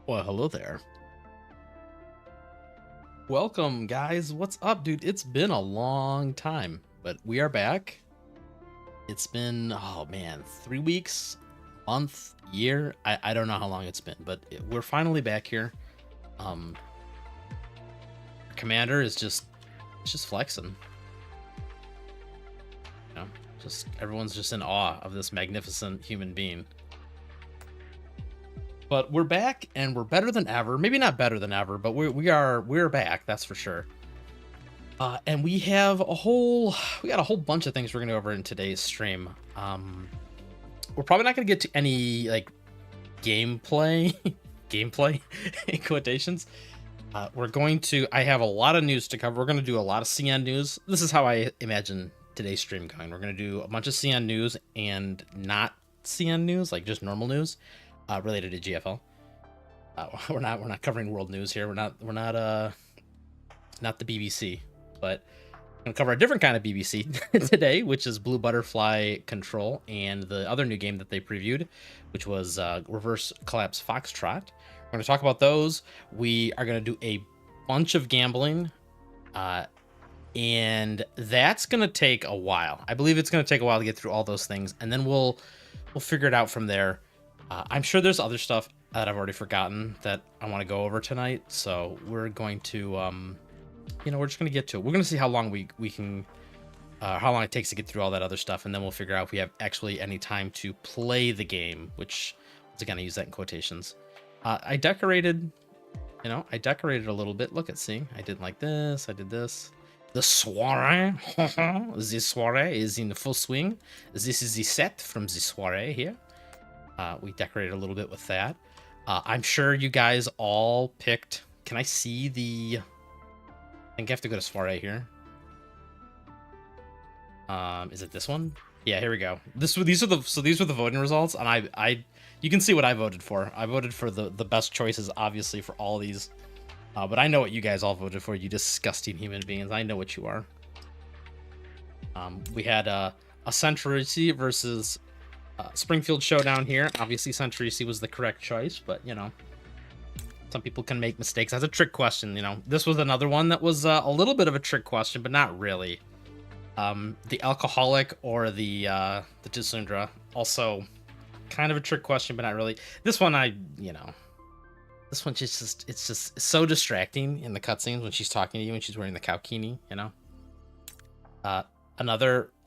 Well, hello there. Welcome, guys. What's up, dude? It's been a long time, but we are back. It's been, oh man, 3 weeks, month, year. I don't know how long it's been, but we're finally back here. Um, Commander is just flexing. You know, just everyone's just in awe of this magnificent human being. But we're back and we're better than ever. Maybe not better than ever, but we're back. That's for sure. And we got a whole bunch of things we're gonna go over in today's stream. We're probably not gonna get to any like gameplay, gameplay in quotations. I have a lot of news to cover. We're gonna do a lot of CN news. This is how I imagine today's stream going. We're gonna do a bunch of CN news and not CN news, like just normal news, related to GFL. We're not covering world news here. We're not the BBC. But I'm going to cover a different kind of BBC today, which is Blue Butterfly Control and the other new game that they previewed, which was Reverse Collapse Foxtrot. We're going to talk about those. We are going to do a bunch of gambling, and that's going to take a while. I believe it's going to take a while to get through all those things, and then we'll figure it out from there. I'm sure there's other stuff that I've already forgotten that I want to go over tonight, so we're going to... we're just gonna get to it. We're gonna see how long we can, how long it takes to get through all that other stuff, and then we'll figure out if we have actually any time to play the game. Which, once again, I use that in quotations. I decorated a little bit. Look at I did like this. I did this. The soiree, the soiree is in full swing. This is the set from the soiree here. We decorated a little bit with that. I'm sure you guys all picked. Can I see the? I think I have to go to soiree here. Is it this one? Yeah, here we go. These were the voting results, and you can see what I voted for. I voted for the best choices, obviously, for all these. But I know what you guys all voted for, you disgusting human beings. I know what you are. We had a Century C versus Springfield Showdown here. Obviously, Century C was the correct choice, but some people can make mistakes. That's a trick question, This was another one that was a little bit of a trick question, but not really. The alcoholic or the Tsundra, also kind of a trick question, but not really. This one, this one it's just so distracting in the cutscenes when she's talking to you and she's wearing the Kaukini,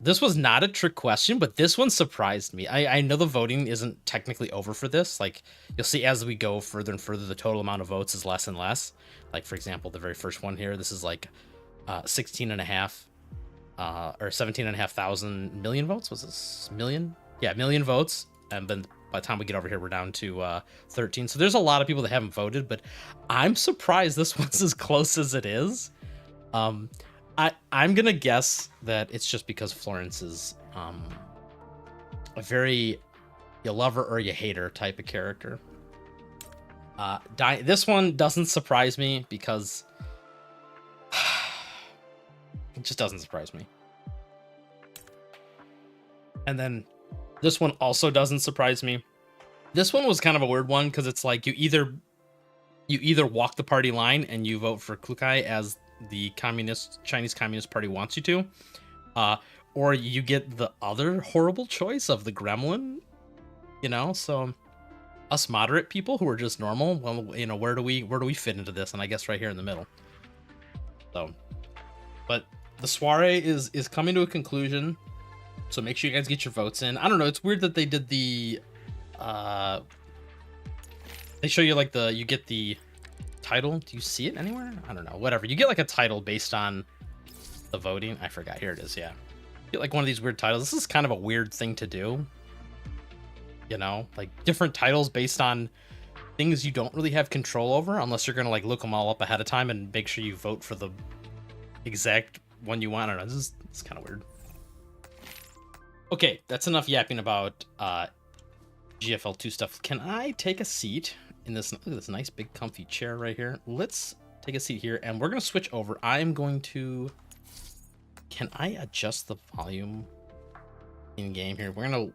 This was not a trick question, but this one surprised me. I know the voting isn't technically over for this. Like, you'll see as we go further and further, the total amount of votes is less and less. Like, for example, the very first one here, this is like 16 and a half or 17 and a half thousand million votes. Was this million? Yeah, million votes. And then by the time we get over here, we're down to 13. So there's a lot of people that haven't voted, but I'm surprised this one's as close as it is. I'm gonna guess that it's just because Florence is a very you love her or you hate her type of character. This one doesn't surprise me because it just doesn't surprise me. And then this one also doesn't surprise me. This one was kind of a weird one because it's like you either walk the party line and you vote for Klukai as the Chinese Communist Party wants you to, or you get the other horrible choice of the Gremlin, so us moderate people who are just normal, well, where do we fit into this? And I guess right here in the middle. So, but the soiree is coming to a conclusion, so make sure you guys get your votes in. I don't know, it's weird that they did the they show you like you get the title. Do you see it anywhere? I don't know. Whatever. You get like a title based on the voting. I forgot. Here it is. Yeah. You get like one of these weird titles. This is kind of a weird thing to do. Like different titles based on things you don't really have control over, unless you're going to like look them all up ahead of time and make sure you vote for the exact one you want. I don't know. It's kind of weird. Okay. That's enough yapping about GFL2 stuff. Can I take a seat in this? Look at this nice big comfy chair right here. Let's take a seat here and we're going to switch over. I'm going to... Can I adjust the volume in game here? We're going to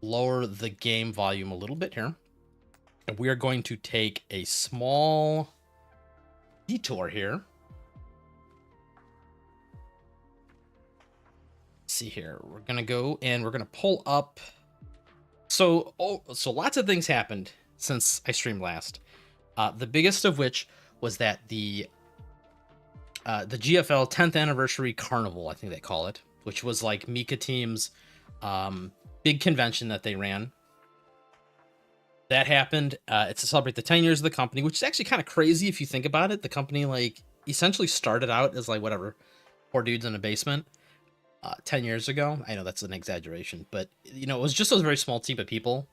lower the game volume a little bit here. And we are going to take a small detour here. Let's see here. We're going to go and we're going to pull up. So lots of things happened since I streamed last. The biggest of which was that the GFL 10th anniversary carnival, I think they call it, which was like Mika Team's big convention that they ran. That happened. It's to celebrate the 10 years of the company, which is actually kind of crazy if you think about it. The company like essentially started out as like whatever, 4 dudes in a basement 10 years ago. I know that's an exaggeration, but you know, it was just a very small team of people.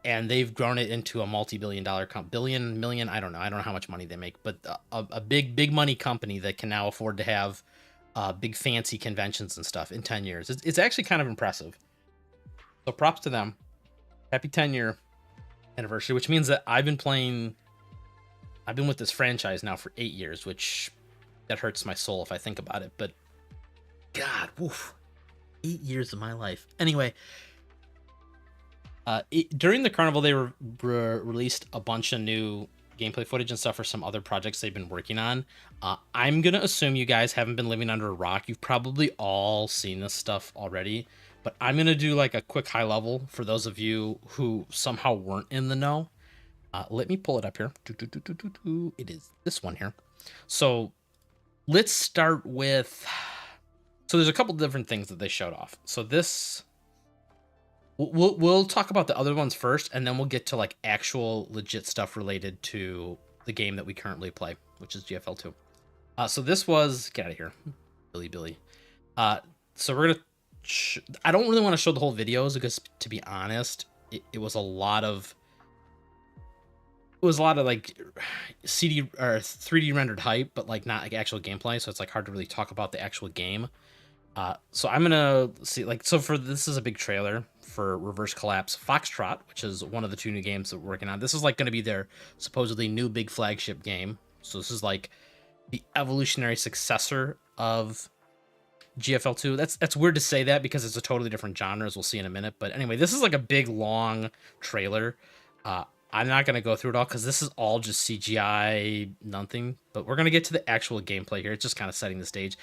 And they've grown it into a multi-billion-dollar million, I don't know how much money they make, but a big money company that can now afford to have big fancy conventions and stuff in 10 years. It's actually kind of impressive. So props to them. Happy 10-year anniversary, which means that I've been with this franchise now for 8 years, which that hurts my soul if I think about it, but God, woof, 8 years of my life. Anyway, during the carnival, they released a bunch of new gameplay footage and stuff for some other projects they've been working on. I'm gonna assume you guys haven't been living under a rock. You've probably all seen this stuff already, but I'm gonna do like a quick high level for those of you who somehow weren't in the know. Let me pull it up here. It is this one here. So let's start with. So there's a couple different things that they showed off. So this. We'll talk about the other ones first, and then we'll get to like actual legit stuff related to the game that we currently play, which is GFL2. So this was get out of here, Billy. So we're gonna. I don't really want to show the whole videos because, to be honest, it was a lot of. It was a lot of like CD or 3D rendered hype, but like not like actual gameplay. So it's like hard to really talk about the actual game. So I'm gonna see like this is a big trailer for Reverse Collapse Foxtrot, which is one of the 2 new games that we're working on. This is like going to be their supposedly new big flagship game. So this is like the evolutionary successor of GFL2. That's weird to say that because it's a totally different genre, as we'll see in a minute. But anyway, this is like a big long trailer. I'm not going to go through it all because this is all just CGI, nothing. But we're going to get to the actual gameplay here. It's just kind of setting the stage.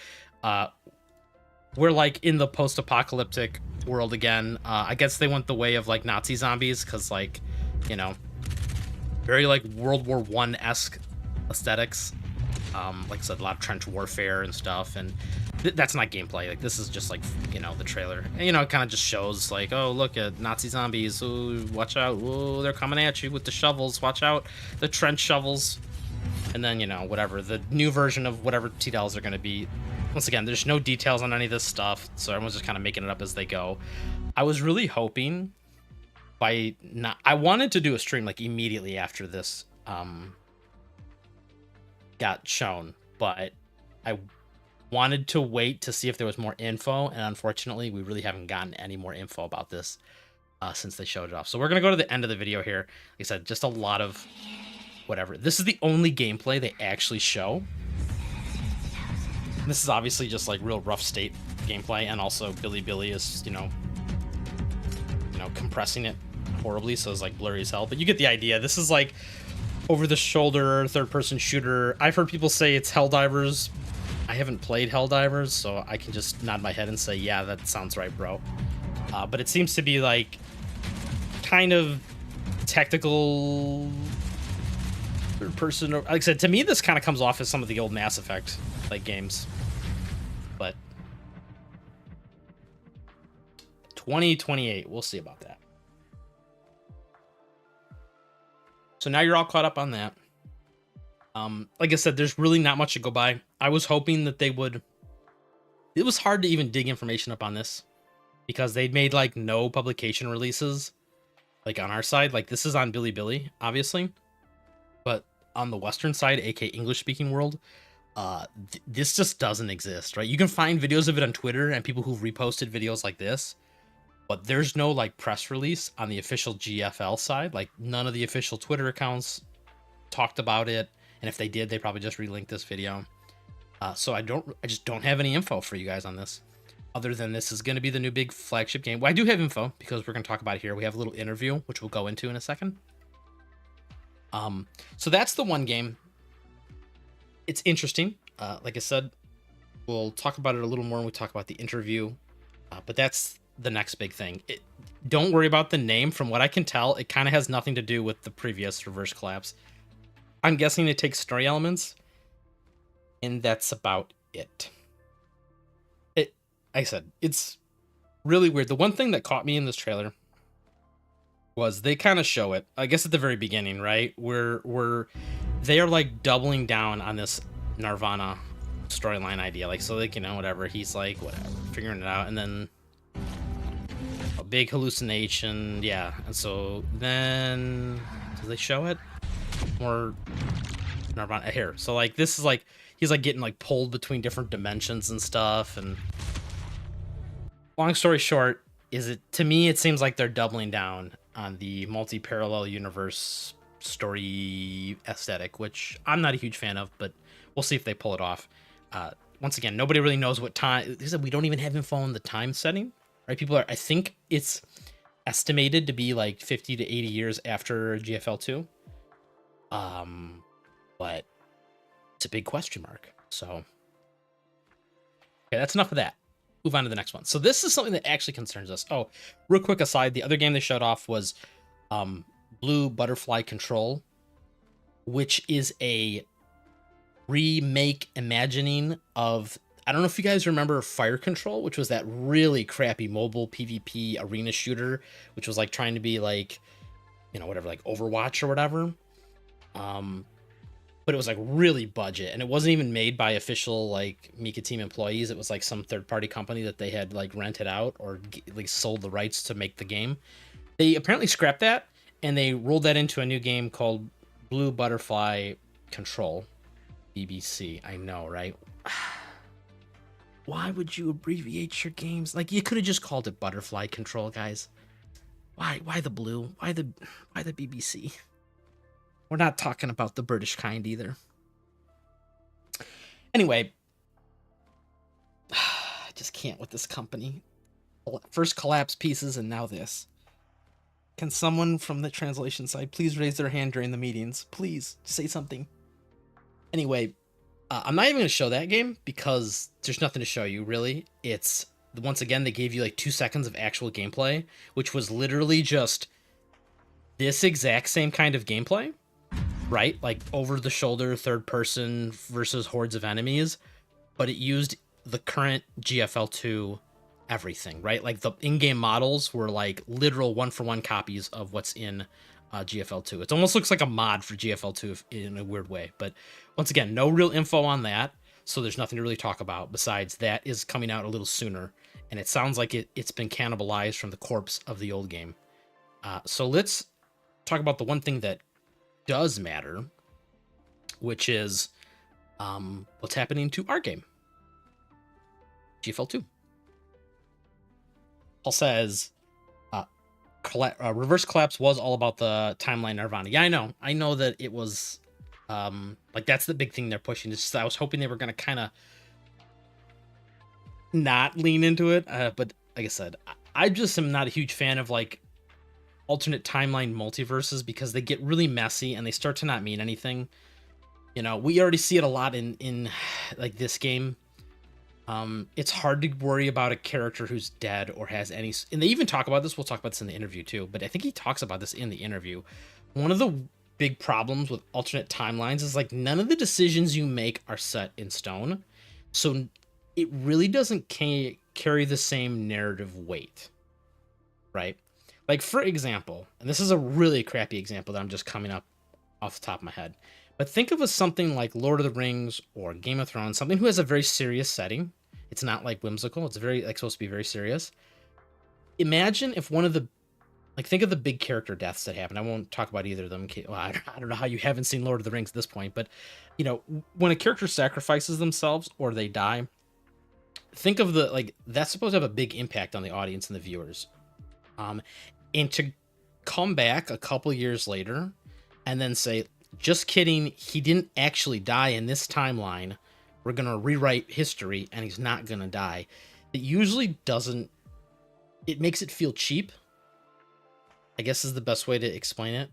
We're like in the post-apocalyptic world again. I guess they went the way of like Nazi zombies because like, you know, very like World War I-esque aesthetics. Like I said, a lot of trench warfare and stuff, and that's not gameplay. Like this is just like, you know, the trailer, and you know, it kind of just shows like, oh, look at Nazi zombies. Ooh, watch out! Whoa, they're coming at you with the shovels. Watch out, the trench shovels. And then, you know, whatever the new version of whatever T-Dells are going to be. Once again, there's no details on any of this stuff, so everyone's just kind of making it up as they go. I was really hoping I wanted to do a stream like immediately after this got shown, but I wanted to wait to see if there was more info, and unfortunately we really haven't gotten any more info about this since they showed it off. So we're gonna go to the end of the video here. Like I said, just a lot of whatever. This is the only gameplay they actually show. This is obviously just like real rough state gameplay, and also Billy is, you know, compressing it horribly, so it's like blurry as hell. But you get the idea. This is like over-the-shoulder third-person shooter. I've heard people say it's Helldivers. I haven't played Helldivers, so I can just nod my head and say, yeah, that sounds right, bro. But it seems to be like kind of tactical third-person. Like I said, to me, this kind of comes off as some of the old Mass Effect like games. But 2028, we'll see about that. So now you're all caught up on that. Like I said, there's really not much to go by. I was hoping that they would. It was hard to even dig information up on this because they'd made like no publication releases like on our side. Like this is on Billy, obviously, but on the Western side, aka English speaking world, this just doesn't exist, right? You can find videos of it on Twitter and people who've reposted videos like this, but there's no like press release on the official GFL side. Like none of the official Twitter accounts talked about it, and if they did, they probably just relinked this video. So I just don't have any info for you guys on this, other than this is going to be the new big flagship game. Well, I do have info because we're going to talk about it here. We have a little interview, which we'll go into in a second. So that's the one game. It's interesting. Like I said, we'll talk about it a little more when we talk about the interview. But that's the next big thing. Don't worry about the name. From what I can tell, it kind of has nothing to do with the previous Reverse Collapse. I'm guessing it takes story elements, and that's about it. Like I said, it's really weird. The one thing that caught me in this trailer was they kind of show it, I guess at the very beginning, right? Where they are like doubling down on this Nirvana storyline idea. Like, so like, whatever, he's like, whatever, figuring it out, and then a big hallucination, yeah. And so then do they show it? More Nirvana here. So like this is like he's like getting like pulled between different dimensions and stuff, and long story short, to me it seems like they're doubling down on the multi-parallel universe story aesthetic, which I'm not a huge fan of, but we'll see if they pull it off. Once again, nobody really knows what time. They said we don't even have info on the time setting, right? I think it's estimated to be like 50 to 80 years after GFL2. But it's a big question mark. So, okay, that's enough of that. Move on to the next one. So this is something that actually concerns us. Oh, real quick aside, the other game they showed off was Blue Butterfly Control, which is a remake imagining of, I don't know if you guys remember Fire Control, which was that really crappy mobile PvP arena shooter, which was like trying to be like, whatever, like Overwatch or whatever. But it was like really budget, and it wasn't even made by official like Mika Team employees. It was like some third-party company that they had like rented out or like sold the rights to make the game. They apparently scrapped that, and they rolled that into a new game called Blue Butterfly Control, BBC. I know, right? Why would you abbreviate your games? Like, you could have just called it Butterfly Control, guys. Why the blue? Why the BBC? We're not talking about the British kind either. Anyway, I just can't with this company. First Collapse Pieces, and now this. Can someone from the translation side please raise their hand during the meetings? Please, say something. Anyway, I'm not even going to show that game because there's nothing to show you, really. It's, once again, they gave you like 2 seconds of actual gameplay, which was literally just this exact same kind of gameplay. Right? Like over the shoulder, third person versus hordes of enemies, but it used the current GFL2 everything, right? Like the in-game models were like literal 1-for-1 copies of what's in GFL2. It almost looks like a mod for GFL2 in a weird way, but once again, no real info on that, so there's nothing to really talk about besides that is coming out a little sooner, and it sounds like it's been cannibalized from the corpse of the old game. So let's talk about the one thing that does matter, which is what's happening to our game, GFL2. Paul says Reverse Collapse was all about the timeline Nirvana. Yeah, I know that it was like that's the big thing they're pushing. It's just, I was hoping they were going to kind of not lean into it, but like I said, I just am not a huge fan of like alternate timeline multiverses because they get really messy and they start to not mean anything. We already see it a lot in like this game. It's hard to worry about a character who's dead or has any, and they even talk about this, we'll talk about this in the interview too, but I think he talks about this in the interview. One of the big problems with alternate timelines is like none of the decisions you make are set in stone, so it really doesn't carry the same narrative weight, right? Like, for example, and this is a really crappy example that I'm just coming up off the top of my head, but think of something like Lord of the Rings or Game of Thrones, something who has a very serious setting. It's not like whimsical. It's very like supposed to be very serious. Imagine if one of the, like, think of the big character deaths that happen. I won't talk about either of them. Well, I don't know how you haven't seen Lord of the Rings at this point, but when a character sacrifices themselves or they die, think of that's supposed to have a big impact on the audience and the viewers. And to come back a couple years later and then say, just kidding, he didn't actually die in this timeline. We're going to rewrite history and he's not going to die. It usually doesn't, it makes it feel cheap, I guess is the best way to explain it.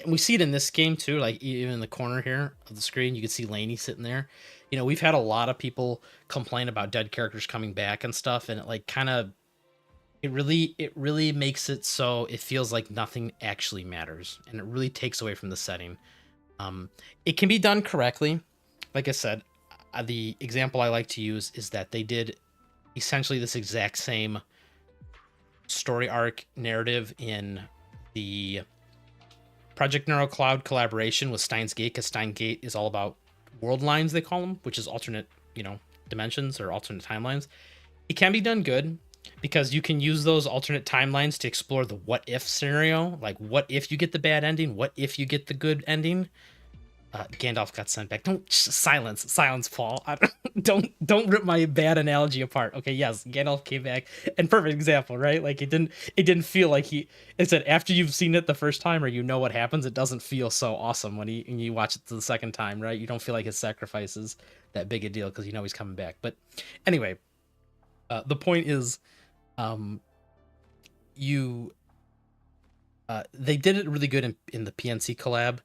and we see it in this game too. Like even in the corner here of the screen, you can see Lainey sitting there. You know, we've had a lot of people complain about dead characters coming back and stuff, and it like kind of it really makes it so it feels like nothing actually matters, and it really takes away from the setting. It can be done correctly. Like I said, the example I like to use is that they did essentially this exact same story arc narrative in the Project Neural Cloud collaboration with Steins Gate, because Steins Gate is all about world lines, they call them, which is alternate, dimensions or alternate timelines. It can be done good because you can use those alternate timelines to explore the what if scenario. Like, what if you get the bad ending? What if you get the good ending? Gandalf got sent back. Don't silence, Paul. Don't rip my bad analogy apart. Okay, yes, Gandalf came back, and perfect example, right? Like it didn't feel like it said after you've seen it the first time or you know what happens, it doesn't feel so awesome when you watch it the second time, right? You don't feel like his sacrifice is that big a deal because you know he's coming back. But anyway, the point is, you they did it really good in the PNC collab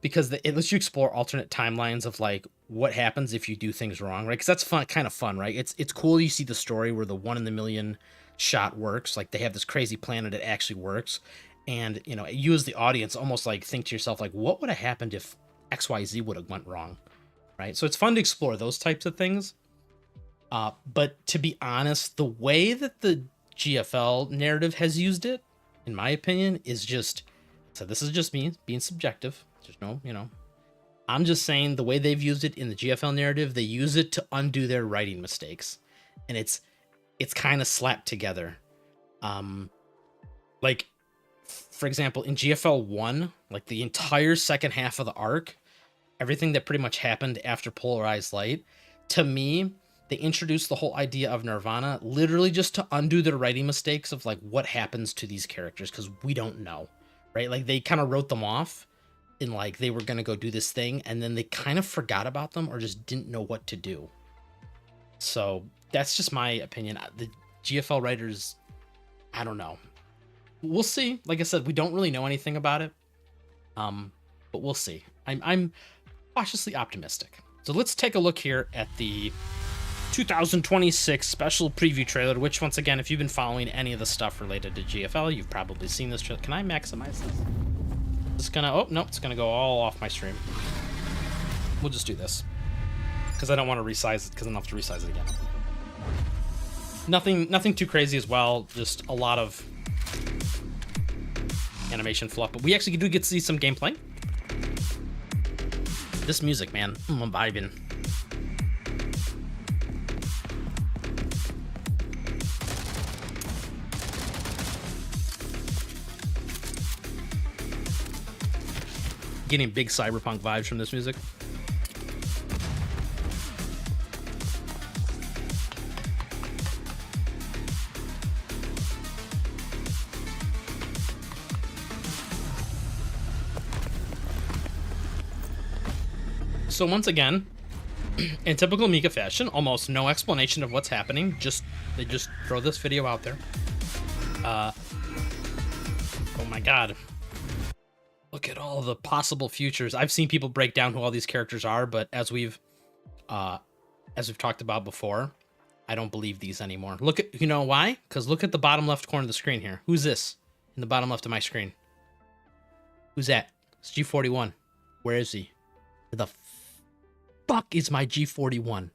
because it lets you explore alternate timelines of like what happens if you do things wrong, right? Because that's fun, kind of fun, right? It's cool. You see the story where the 1 in a million shot works. Like they have this crazy plan and it actually works, and you as the audience almost like think to yourself like, what would have happened if XYZ would have went wrong, right? So it's fun to explore those types of things. But to be honest, the way that the GFL narrative has used it, in my opinion, is just, so this is just me being subjective. There's no, I'm just saying the way they've used it in the GFL narrative, they use it to undo their writing mistakes. And it's kind of slapped together. Like, for example, in GFL1, like the entire second half of the arc, everything that pretty much happened after Polarized Light, to me, they introduced the whole idea of Nirvana literally just to undo their writing mistakes of like what happens to these characters, because we don't know, right? Like they kind of wrote them off in like they were going to go do this thing, and then they kind of forgot about them or just didn't know what to do. So that's just my opinion. The GFL writers, I don't know. We'll see. Like I said, we don't really know anything about it. But we'll see. I'm cautiously optimistic. So let's take a look here at the 2026 special preview trailer, which once again, if you've been following any of the stuff related to GFL, you've probably seen this trailer. Can I maximize this? It's gonna, oh no, it's gonna go all off my stream. We'll just do this because I don't want to resize it, because I'll have to resize it again. Nothing too crazy as well, just a lot of animation fluff, but we actually do get to see some gameplay. This music, man, I'm vibing. Getting big cyberpunk vibes from this music. So once again, in typical Mika fashion, almost no explanation of what's happening. They just throw this video out there. Oh my god. Look at all the possible futures. I've seen people break down who all these characters are, but as we've talked about before, I don't believe these anymore. Look at, you know why? Because look at the bottom left corner of the screen here. Who's this in the bottom left of my screen? Who's that? It's G41. Where is he? Where the fuck is my G41?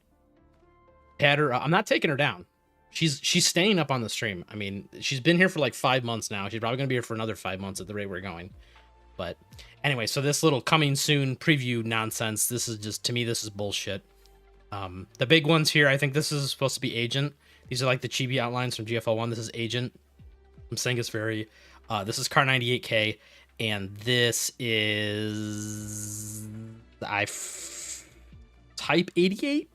Had her. I'm not taking her down. She's staying up on the stream. I mean, she's been here for like 5 months now. She's probably gonna be here for another 5 months at the rate we're going. But anyway, so this little coming soon preview nonsense, this is just, to me, this is bullshit. The big ones here, I think this is supposed to be Agent. These are like the chibi outlines from GFL1. This is Agent. I'm saying it's very, this is Car 98K, and this is Type 88?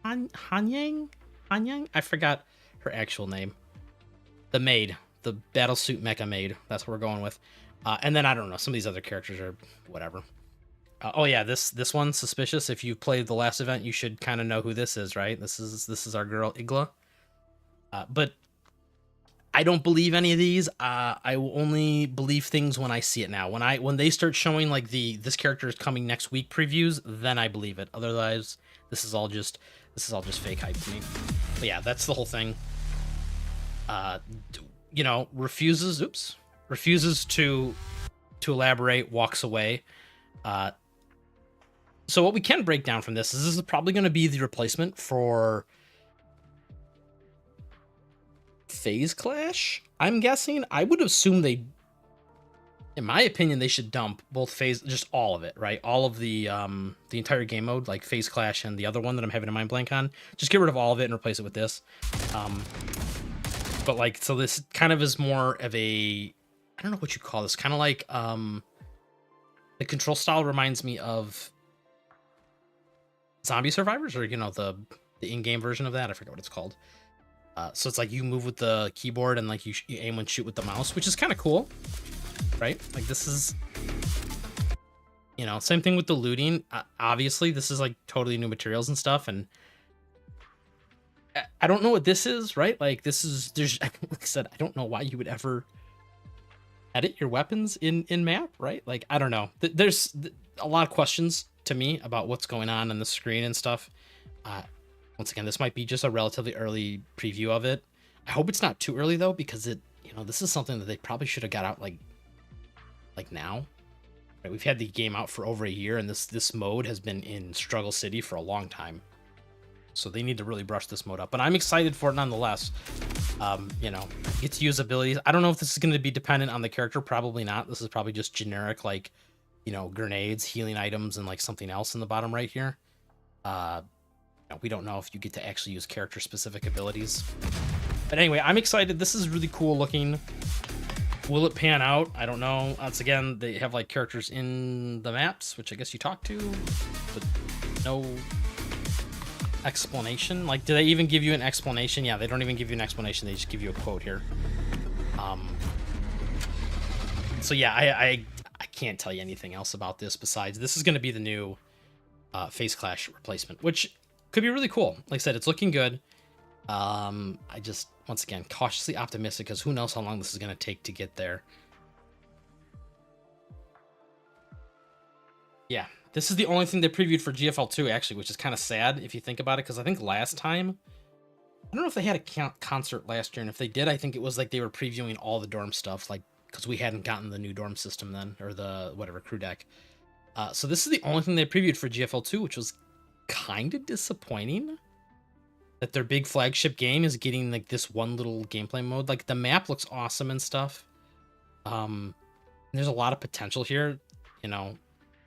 Hanyang? I forgot her actual name. The maid, the battlesuit mecha maid. That's what we're going with. And then I don't know, some of these other characters are whatever. Oh yeah, this one's suspicious. If you played the last event, you should kind of know who this is, right? This is our girl Igla. But I don't believe any of these. I will only believe things when I see it now. When they start showing like this character is coming next week previews, then I believe it. Otherwise, this is all just fake hype to me. But yeah, that's the whole thing. You know, refuses to elaborate, walks away. So what we can break down from this is probably going to be the replacement for Phase Clash. I'm guessing. I would assume they, in my opinion, they should dump both phase, just all of it, right? All of the entire game mode, like Phase Clash and the other one that I'm having a mind blank on. Just get rid of all of it and replace it with this. But like, so this kind of is more of a, I don't know what you call this, kind of like the control style reminds me of Zombie Survivors, or you know, the in-game version of that. I forget what it's called. So it's like you move with the keyboard and like you aim and shoot with the mouse, which is kind of cool, right? Like this is, you know, same thing with the looting. Obviously, this is like totally new materials and stuff, and I don't know what this is, right? Like this is, there's, like I said, I don't know why you would ever edit your weapons in map, right? Like I don't know. There's a lot of questions to me about what's going on the screen and stuff. Once again, this might be just a relatively early preview of it. I hope it's not too early though, because it, you know, this is something that they probably should have got out like now. Right? We've had the game out for over a year, and this mode has been in Struggle City for a long time. So they need to really brush this mode up. But I'm excited for it nonetheless. You know, get to use abilities. I don't know if this is going to be dependent on the character. Probably not. This is probably just generic, like, you know, grenades, healing items, and like something else in the bottom right here. We don't know if you get to actually use character-specific abilities. But anyway, I'm excited. This is really cool looking. Will it pan out? I don't know. Once again, they have like characters in the maps, which I guess you talk to, but no explanation. Like, do they even give you an explanation? Yeah, they don't even give you an explanation. They just give you a quote here. So yeah, I can't tell you anything else about this besides this is going to be the new Phase Clash replacement, which could be really cool. Like I said, it's looking good. I just, once again, cautiously optimistic because who knows how long this is going to take to get there. Yeah, this is the only thing they previewed for GFL2, actually, which is kind of sad if you think about it, because I think last time, I don't know if they had a concert last year, and if they did, I think it was like they were previewing all the dorm stuff, like, because we hadn't gotten the new dorm system then, or the, whatever, crew deck. So this is the only thing they previewed for GFL2, which was kind of disappointing. That their big flagship game is getting like this one little gameplay mode. Like the map looks awesome and stuff. There's a lot of potential here. You know,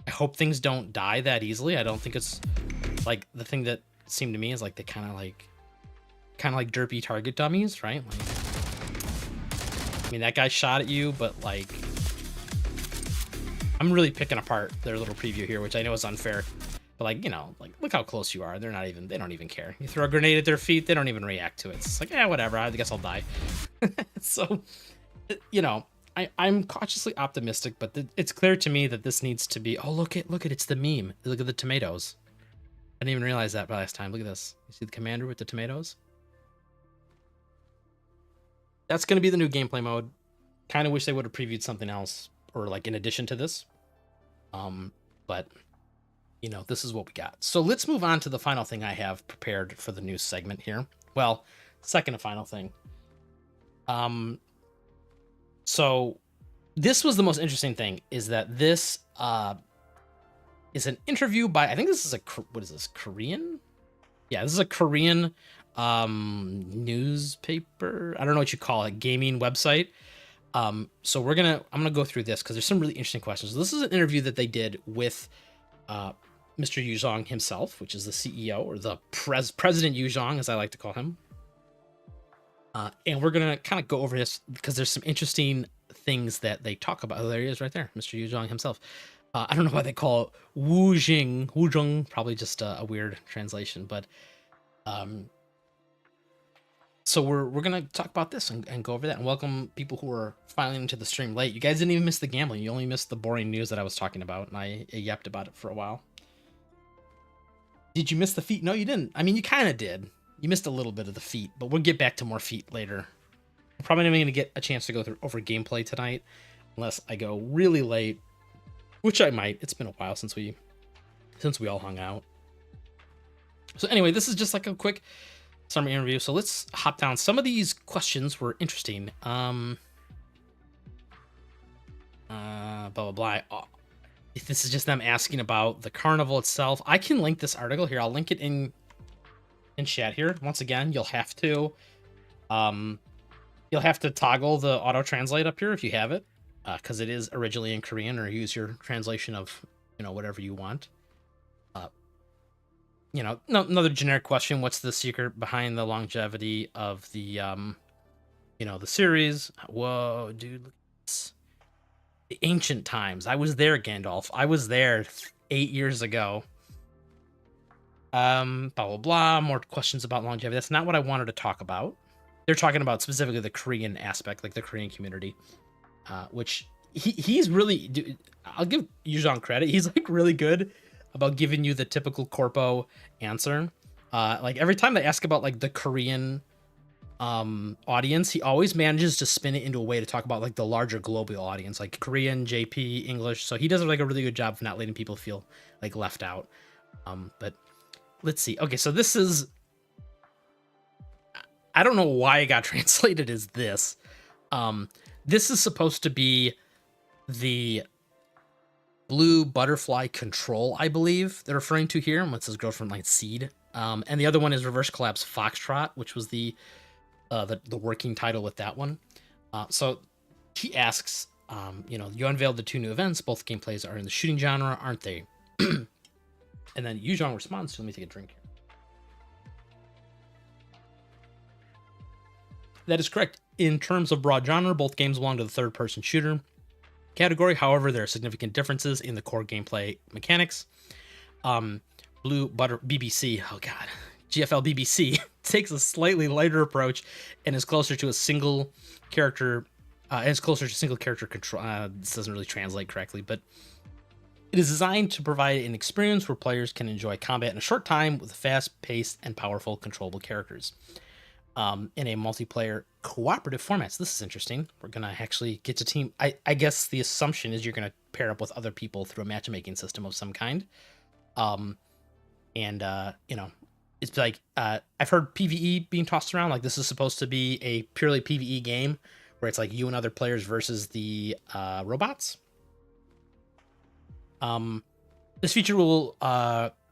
I hope things don't die that easily. I don't think it's like the thing that seemed to me is like they kind of like derpy target dummies, right? Like, I mean, that guy shot at you, but like, I'm really picking apart their little preview here, which I know is unfair. But like, you know, like look how close you are. They don't even care. You throw a grenade at their feet, they don't even react to it. It's like, yeah, whatever. I guess I'll die. So, you know, I'm cautiously optimistic, but it's clear to me that this needs to be. Oh, look at it's the meme. Look at the tomatoes. I didn't even realize that last time. Look at this. You see the commander with the tomatoes? That's going to be the new gameplay mode. Kind of wish they would have previewed something else, or like in addition to this. But you know, this is what we got. So let's move on to the final thing I have prepared for the news segment here. Well, second and final thing. So this was the most interesting thing, is that this is an interview by, I think this is what is this, Korean? Yeah, this is a Korean newspaper. I don't know what you call it, gaming website. So I'm gonna go through this because there's some really interesting questions. So this is an interview that they did with Mr. Yu Zhong himself, which is the CEO, or the President Yu Zhong, as I like to call him. And we're going to kind of go over this because there's some interesting things that they talk about. Oh, there he is right there, Mr. Yu Zhong himself. I don't know why they call it Wu Zhong, probably just a weird translation. But so we're going to talk about this and go over that and welcome people who are filing into the stream late. You guys didn't even miss the gambling. You only missed the boring news that I was talking about, and I yapped about it for a while. Did you miss the feet? No, you didn't. I mean, you kind of did. You missed a little bit of the feet, but we'll get back to more feet later. I'm probably not even going to get a chance to go through over gameplay tonight unless I go really late, which I might. It's been a while since we all hung out. So anyway, this is just like a quick summary interview. So let's hop down. Some of these questions were interesting. Blah blah blah. If this is just them asking about the carnival itself, I can link this article here. I'll link it in chat here. Once again, you'll have to toggle the auto translate up here if you have it, because it is originally in Korean, or use your translation of whatever you want. Another generic question: what's the secret behind the longevity of the the series? Whoa, dude, look at this. The ancient times. I was there, Gandalf. I was there 8 years ago. Blah blah blah. More questions about longevity. That's not what I wanted to talk about. They're talking about specifically the Korean aspect, like the Korean community, which he's really. Dude, I'll give Yuzhong credit. He's like really good about giving you the typical corpo answer. Like every time they ask about like the Korean audience, he always manages to spin it into a way to talk about like the larger global audience, like Korean, JP, English. So he does like a really good job of not letting people feel like left out. But let's see. Okay, so this is, I don't know why it got translated as this. This is supposed to be the blue butterfly control, I believe they're referring to here. What's his girlfriend like Seed? And the other one is Reverse Collapse Foxtrot, which was the working title with that one. So he asks, you unveiled the 2 new events. Both gameplays are in the shooting genre, aren't they? And then Yuzhong responds to, let me take a drink here. That is correct. In terms of broad genre, both games belong to the third-person shooter category. However, there are significant differences in the core gameplay mechanics. BBC, oh god, GFL BBC takes a slightly lighter approach and is closer to a single character. Control. This doesn't really translate correctly, but it is designed to provide an experience where players can enjoy combat in a short time with fast-paced and powerful controllable characters. In a multiplayer cooperative format. So this is interesting. We're going to actually get to team. I guess the assumption is you're going to pair up with other people through a matchmaking system of some kind. It's like, I've heard PvE being tossed around. Like this is supposed to be a purely PvE game where it's like you and other players versus the robots. This feature will,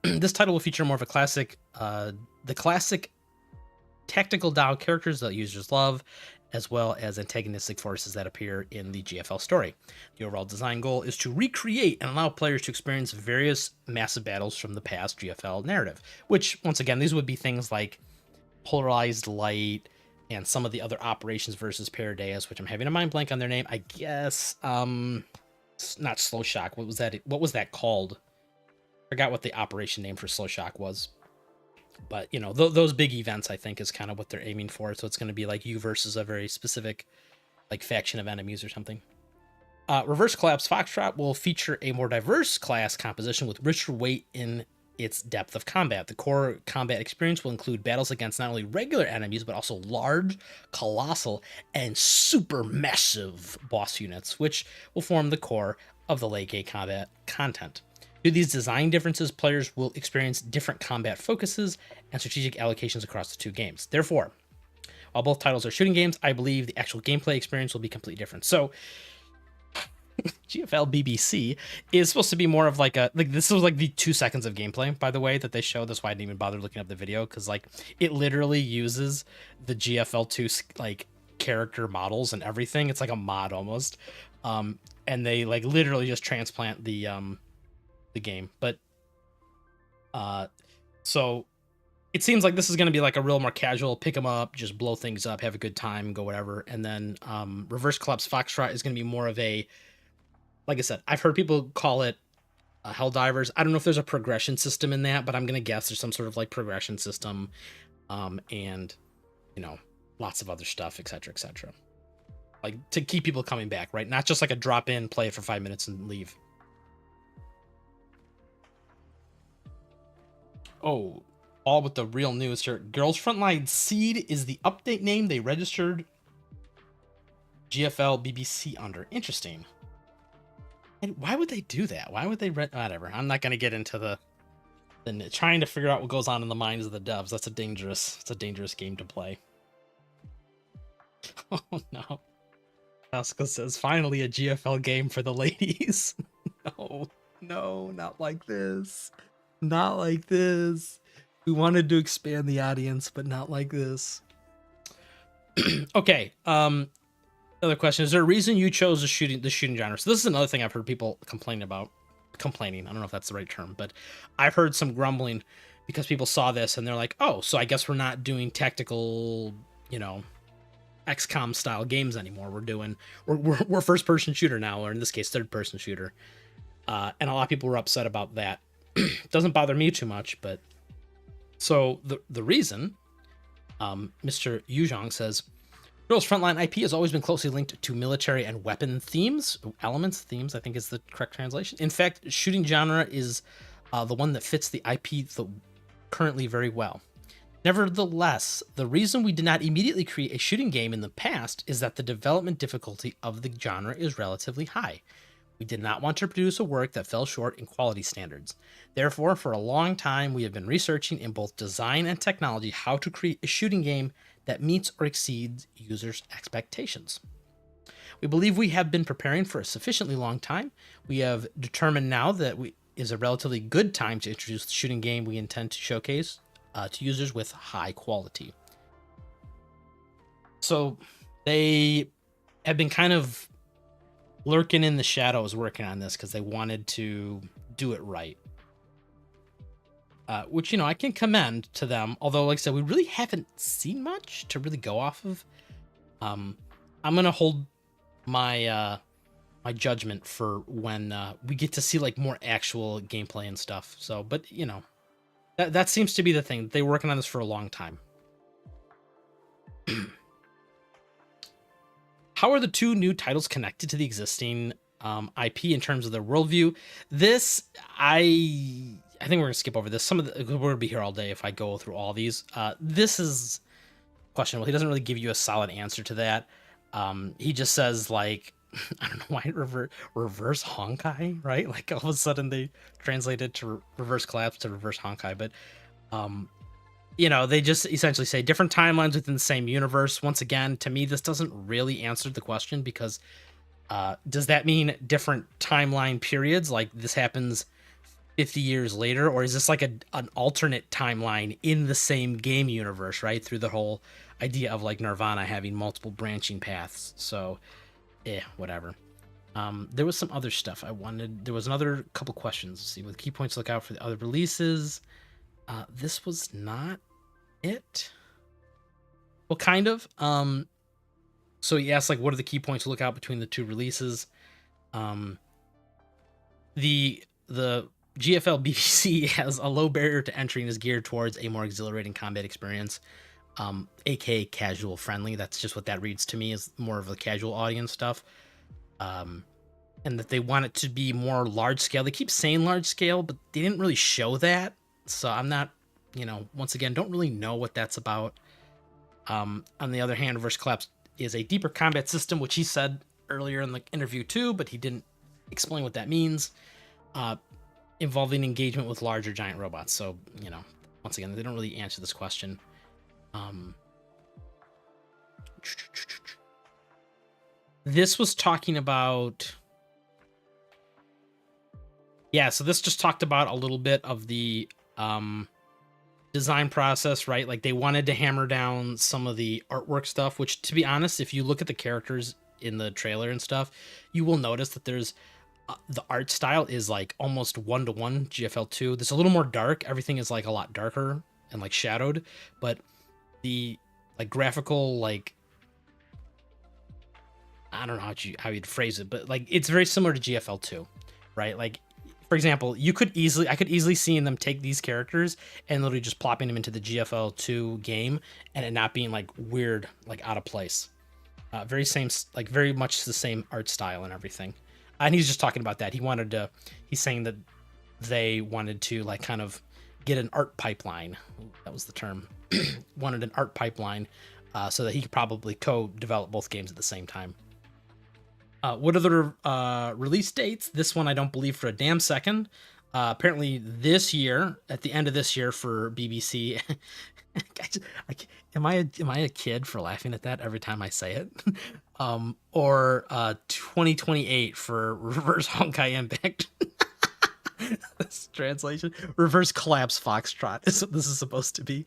this title will feature more of a classic, the classic tactical Dao characters that users love, as well as antagonistic forces that appear in the GFL story. The overall design goal is to recreate and allow players to experience various massive battles from the past GFL narrative, which, once again, these would be things like Polarized Light and some of the other Operations versus Paradeus, which I'm having a mind blank on their name. I guess, not Slow Shock. What was that called? Forgot what the operation name for Slow Shock was. But, those big events, I think, is kind of what they're aiming for. So it's going to be like you versus a very specific, like, faction of enemies or something. Reverse Collapse Foxtrot will feature a more diverse class composition with richer weight in its depth of combat. The core combat experience will include battles against not only regular enemies, but also large, colossal, and super massive boss units, which will form the core of the late game combat content. Due to these design differences, players will experience different combat focuses and strategic allocations across the 2 games. Therefore, while both titles are shooting games, I believe the actual gameplay experience will be completely different. So, GFL BBC is supposed to be more of like this was like the 2 seconds of gameplay, by the way, that they showed. That's why I didn't even bother looking up the video, because like it literally uses the GFL2 like character models and everything. It's like a mod almost, and they like literally just transplant the game. But so it seems like this is going to be like a real more casual pick 'em up, just blow things up, have a good time, go whatever. And then Reverse Collapse Foxtrot is going to be more of a, like I said, I've heard people call it Helldivers. I don't know if there's a progression system in that, but I'm going to guess there's some sort of like progression system, and lots of other stuff, etc., etc. Like to keep people coming back, right? Not just like a drop in, play it for 5 minutes and leave. Oh, all with the real news here. Girls Frontline Seed is the update name they registered GFL BBC under. Interesting. And why would they do that? Why would they whatever? I'm not gonna get into the trying to figure out what goes on in the minds of the devs. That's a dangerous game to play. Oh no. Pascal says finally a GFL game for the ladies. No, not like this. Not like this. We wanted to expand the audience, but not like this. Okay. Another question: is there a reason you chose the shooting genre? So this is another thing I've heard people complaining about. Complaining. I don't know if that's the right term, but I've heard some grumbling because people saw this and they're like, "Oh, so I guess we're not doing tactical, XCOM style games anymore. We're first person shooter now, or in this case, third person shooter." And a lot of people were upset about that. Doesn't bother me too much, but so the reason, Mr. Yuzhong says, Guerrilla's frontline IP has always been closely linked to military and weapon themes, themes, I think is the correct translation. In fact, shooting genre is the one that fits the IP currently very well. Nevertheless, the reason we did not immediately create a shooting game in the past is that the development difficulty of the genre is relatively high. We did not want to produce a work that fell short in quality standards. Therefore, for a long time, we have been researching in both design and technology how to create a shooting game that meets or exceeds users' expectations. We believe we have been preparing for a sufficiently long time. We have determined now that is a relatively good time to introduce the shooting game we intend to showcase to users with high quality. So they have been kind of lurking in the shadows working on this because they wanted to do it right. Which, I can commend to them. Although, like I said, we really haven't seen much to really go off of. I'm going to hold my my judgment for when we get to see like more actual gameplay and stuff. So, but, that seems to be the thing. They're working on this for a long time. How are the two new titles connected to the existing IP in terms of their worldview? This, I think we're gonna skip over this. We're gonna be here all day if I go through all these. This is questionable. He doesn't really give you a solid answer to that. He just says like, I don't know why reverse Honkai, right? Like all of a sudden they translated to reverse collapse to reverse Honkai, but they just essentially say different timelines within the same universe. Once again, to me, this doesn't really answer the question because does that mean different timeline periods? Like this happens 50 years later, or is this like an alternate timeline in the same game universe, right? Through the whole idea of like Nirvana having multiple branching paths. So, whatever. There was some other stuff there was another couple questions. Let's see, with key points to look out for the other releases. This was not it. Well, kind of. So he asked, like, what are the key points to look out between the two releases? The GFL BBC has a low barrier to entry and is geared towards a more exhilarating combat experience, aka casual friendly. That's just what that reads to me, is more of a casual audience stuff. And that they want it to be more large scale. They keep saying large scale, but they didn't really show that. So I'm not, once again, don't really know what that's about. On the other hand, Reverse Collapse is a deeper combat system, which he said earlier in the interview too, but he didn't explain what that means. Involving engagement with larger giant robots. So, once again, they don't really answer this question. This was talking about... Yeah, so this just talked about a little bit of the design process, right? Like they wanted to hammer down some of the artwork stuff, which, to be honest, if you look at the characters in the trailer and stuff, you will notice that there's the art style is like almost one-to-one GFL2. This is a little more dark. Everything is like a lot darker and like shadowed, but the like graphical, like, I don't know how you'd phrase it, but like it's very similar to GFL2, right? Like, for example, I could easily see them take these characters and literally just plopping them into the GFL2 game and it not being like weird, like out of place. Very much the same art style and everything. And he's just talking about that. He's saying that they wanted to like kind of get an art pipeline. That was the term. Wanted an art pipeline so that he could probably co-develop both games at the same time. What are the release dates? This one I don't believe for a damn second. Apparently this year, at the end of this year for BBC. Am I a kid for laughing at that every time I say it? Or 2028 for Reverse Honkai Impact. This translation, Reverse Collapse Foxtrot is what this is supposed to be.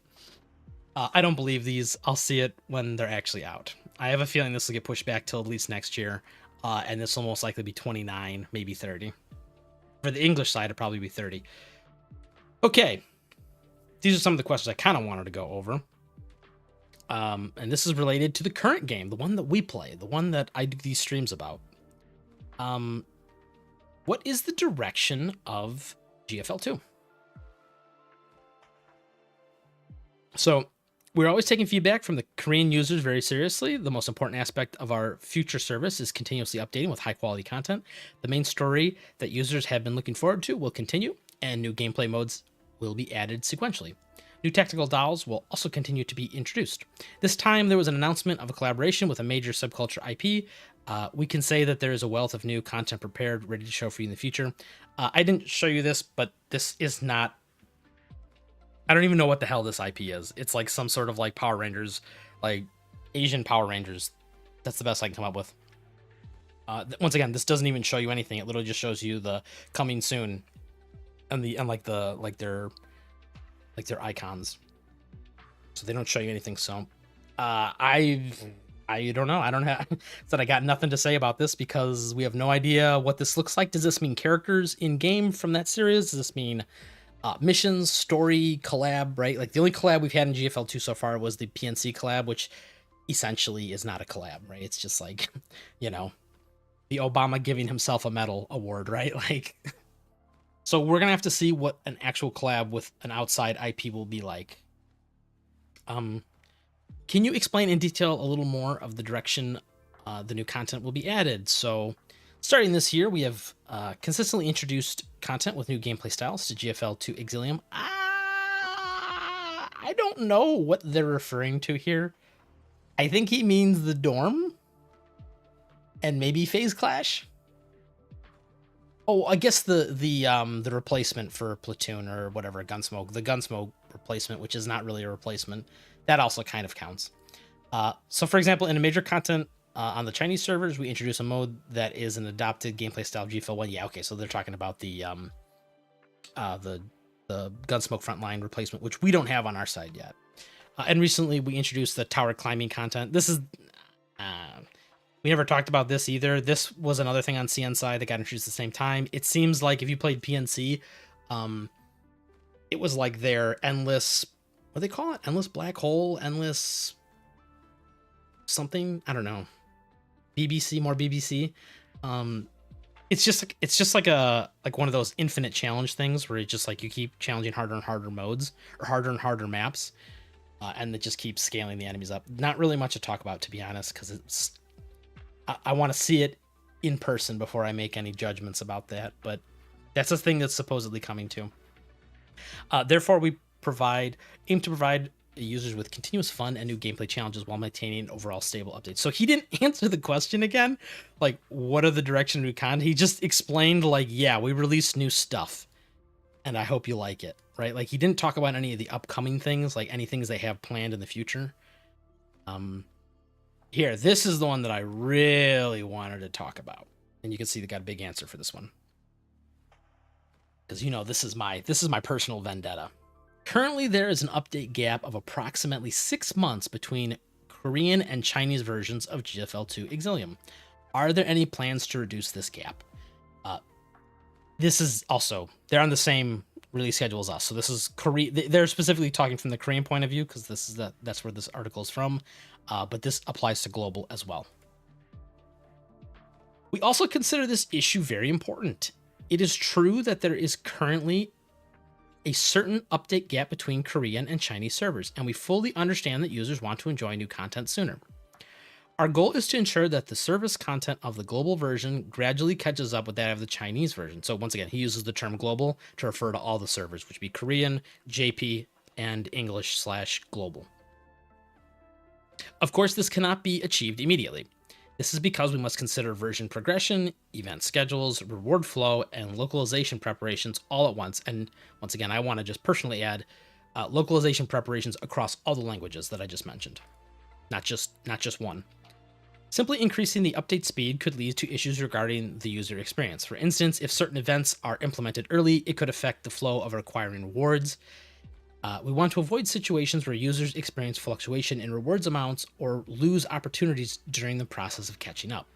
I don't believe these. I'll see it when they're actually out. I have a feeling this will get pushed back till at least next year, and this will most likely be 29, maybe 30. For the English side, it'll probably be 30. Okay, these are some of the questions I kind of wanted to go over. And this is related to the current game, the one that we play, the one that I do these streams about. What is the direction of GFL2? So we're always taking feedback from the Korean users very seriously. The most important aspect of our future service is continuously updating with high quality content. The main story that users have been looking forward to will continue, and new gameplay modes will be added sequentially. New tactical dolls will also continue to be introduced. This time, there was an announcement of a collaboration with a major subculture IP. We can say that there is a wealth of new content prepared, ready to show for you in the future. I didn't show you this, but this is not... I don't even know what the hell this IP is. It's like some sort of like Power Rangers, like Asian Power Rangers. That's the best I can come up with. Once again, this doesn't even show you anything. It literally just shows you the coming soon, and their icons. So they don't show you anything. So I don't know. I don't have said I got nothing to say about this because we have no idea what this looks like. Does this mean characters in game from that series? Does this mean missions, story, collab, right? Like the only collab we've had in GFL2 so far was the PNC collab, which essentially is not a collab, right? It's just like, you know, the Obama giving himself a medal award, right? Like, so we're gonna have to see what an actual collab with an outside IP will be like. Can you explain in detail a little more of the direction the new content will be added? So starting this year, we have consistently introduced content with new gameplay styles to GFL2 Exilium. I don't know what they're referring to here. I think he means the dorm and maybe Phase Clash. Oh, I guess the replacement for Platoon or whatever, Gunsmoke, the Gunsmoke replacement, which is not really a replacement, that also kind of counts. So for example, in a major content on the Chinese servers, we introduce a mode that is an adopted gameplay style of GFL1. Yeah, okay, so they're talking about the Gunsmoke Frontline replacement, which we don't have on our side yet. And recently, we introduced the tower climbing content. This is... we never talked about this either. This was another thing on CN side that got introduced at the same time. It seems like if you played PNC, it was like their endless... What do they call it? Endless black hole? Endless... something? I don't know. BBC, more BBC. It's just like one of those infinite challenge things where it's just like you keep challenging harder and harder modes or harder and harder maps, and it just keeps scaling the enemies up. Not really much to talk about, to be honest, because it's I want to see it in person before I make any judgments about that. But that's a thing that's supposedly coming too. Therefore, we aim to provide users with continuous fun and new gameplay challenges while maintaining overall stable updates. So he didn't answer the question again, like what are the direction of new content? He just explained like, yeah, we released new stuff and I hope you like it, right? Like he didn't talk about any of the upcoming things, like any things they have planned in the future. Here, this is the one that I really wanted to talk about, and you can see they got a big answer for this one, because you know this is my personal vendetta. Currently, there is an update gap of approximately 6 months between Korean and Chinese versions of GFL2 Exilium. Are there any plans to reduce this gap? This is also, they're on the same release schedule as us. So this is Korea. They're specifically talking from the Korean point of view because that's where this article is from. But this applies to global as well. We also consider this issue very important. It is true that there is currently a certain update gap between Korean and Chinese servers, and we fully understand that users want to enjoy new content sooner. Our goal is to ensure that the service content of the global version gradually catches up with that of the Chinese version. So once again, he uses the term global to refer to all the servers, which would be Korean, JP, and English/global. Of course, this cannot be achieved immediately. This is because we must consider version progression, event schedules, reward flow, and localization preparations all at once. And once again, I want to just personally add localization preparations across all the languages that I just mentioned, not just one. Simply increasing the update speed could lead to issues regarding the user experience. For instance, if certain events are implemented early, it could affect the flow of acquiring rewards. We want to avoid situations where users experience fluctuation in rewards amounts or lose opportunities during the process of catching up.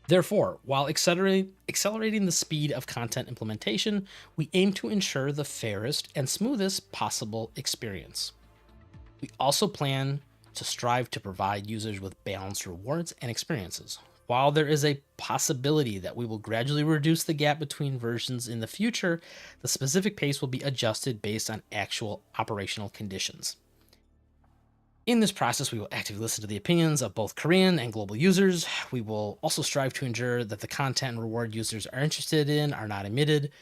Therefore, while accelerating the speed of content implementation, we aim to ensure the fairest and smoothest possible experience. We also plan to strive to provide users with balanced rewards and experiences. While there is a possibility that we will gradually reduce the gap between versions in the future, the specific pace will be adjusted based on actual operational conditions. In this process, we will actively listen to the opinions of both Korean and global users. We will also strive to ensure that the content and reward users are interested in are not omitted.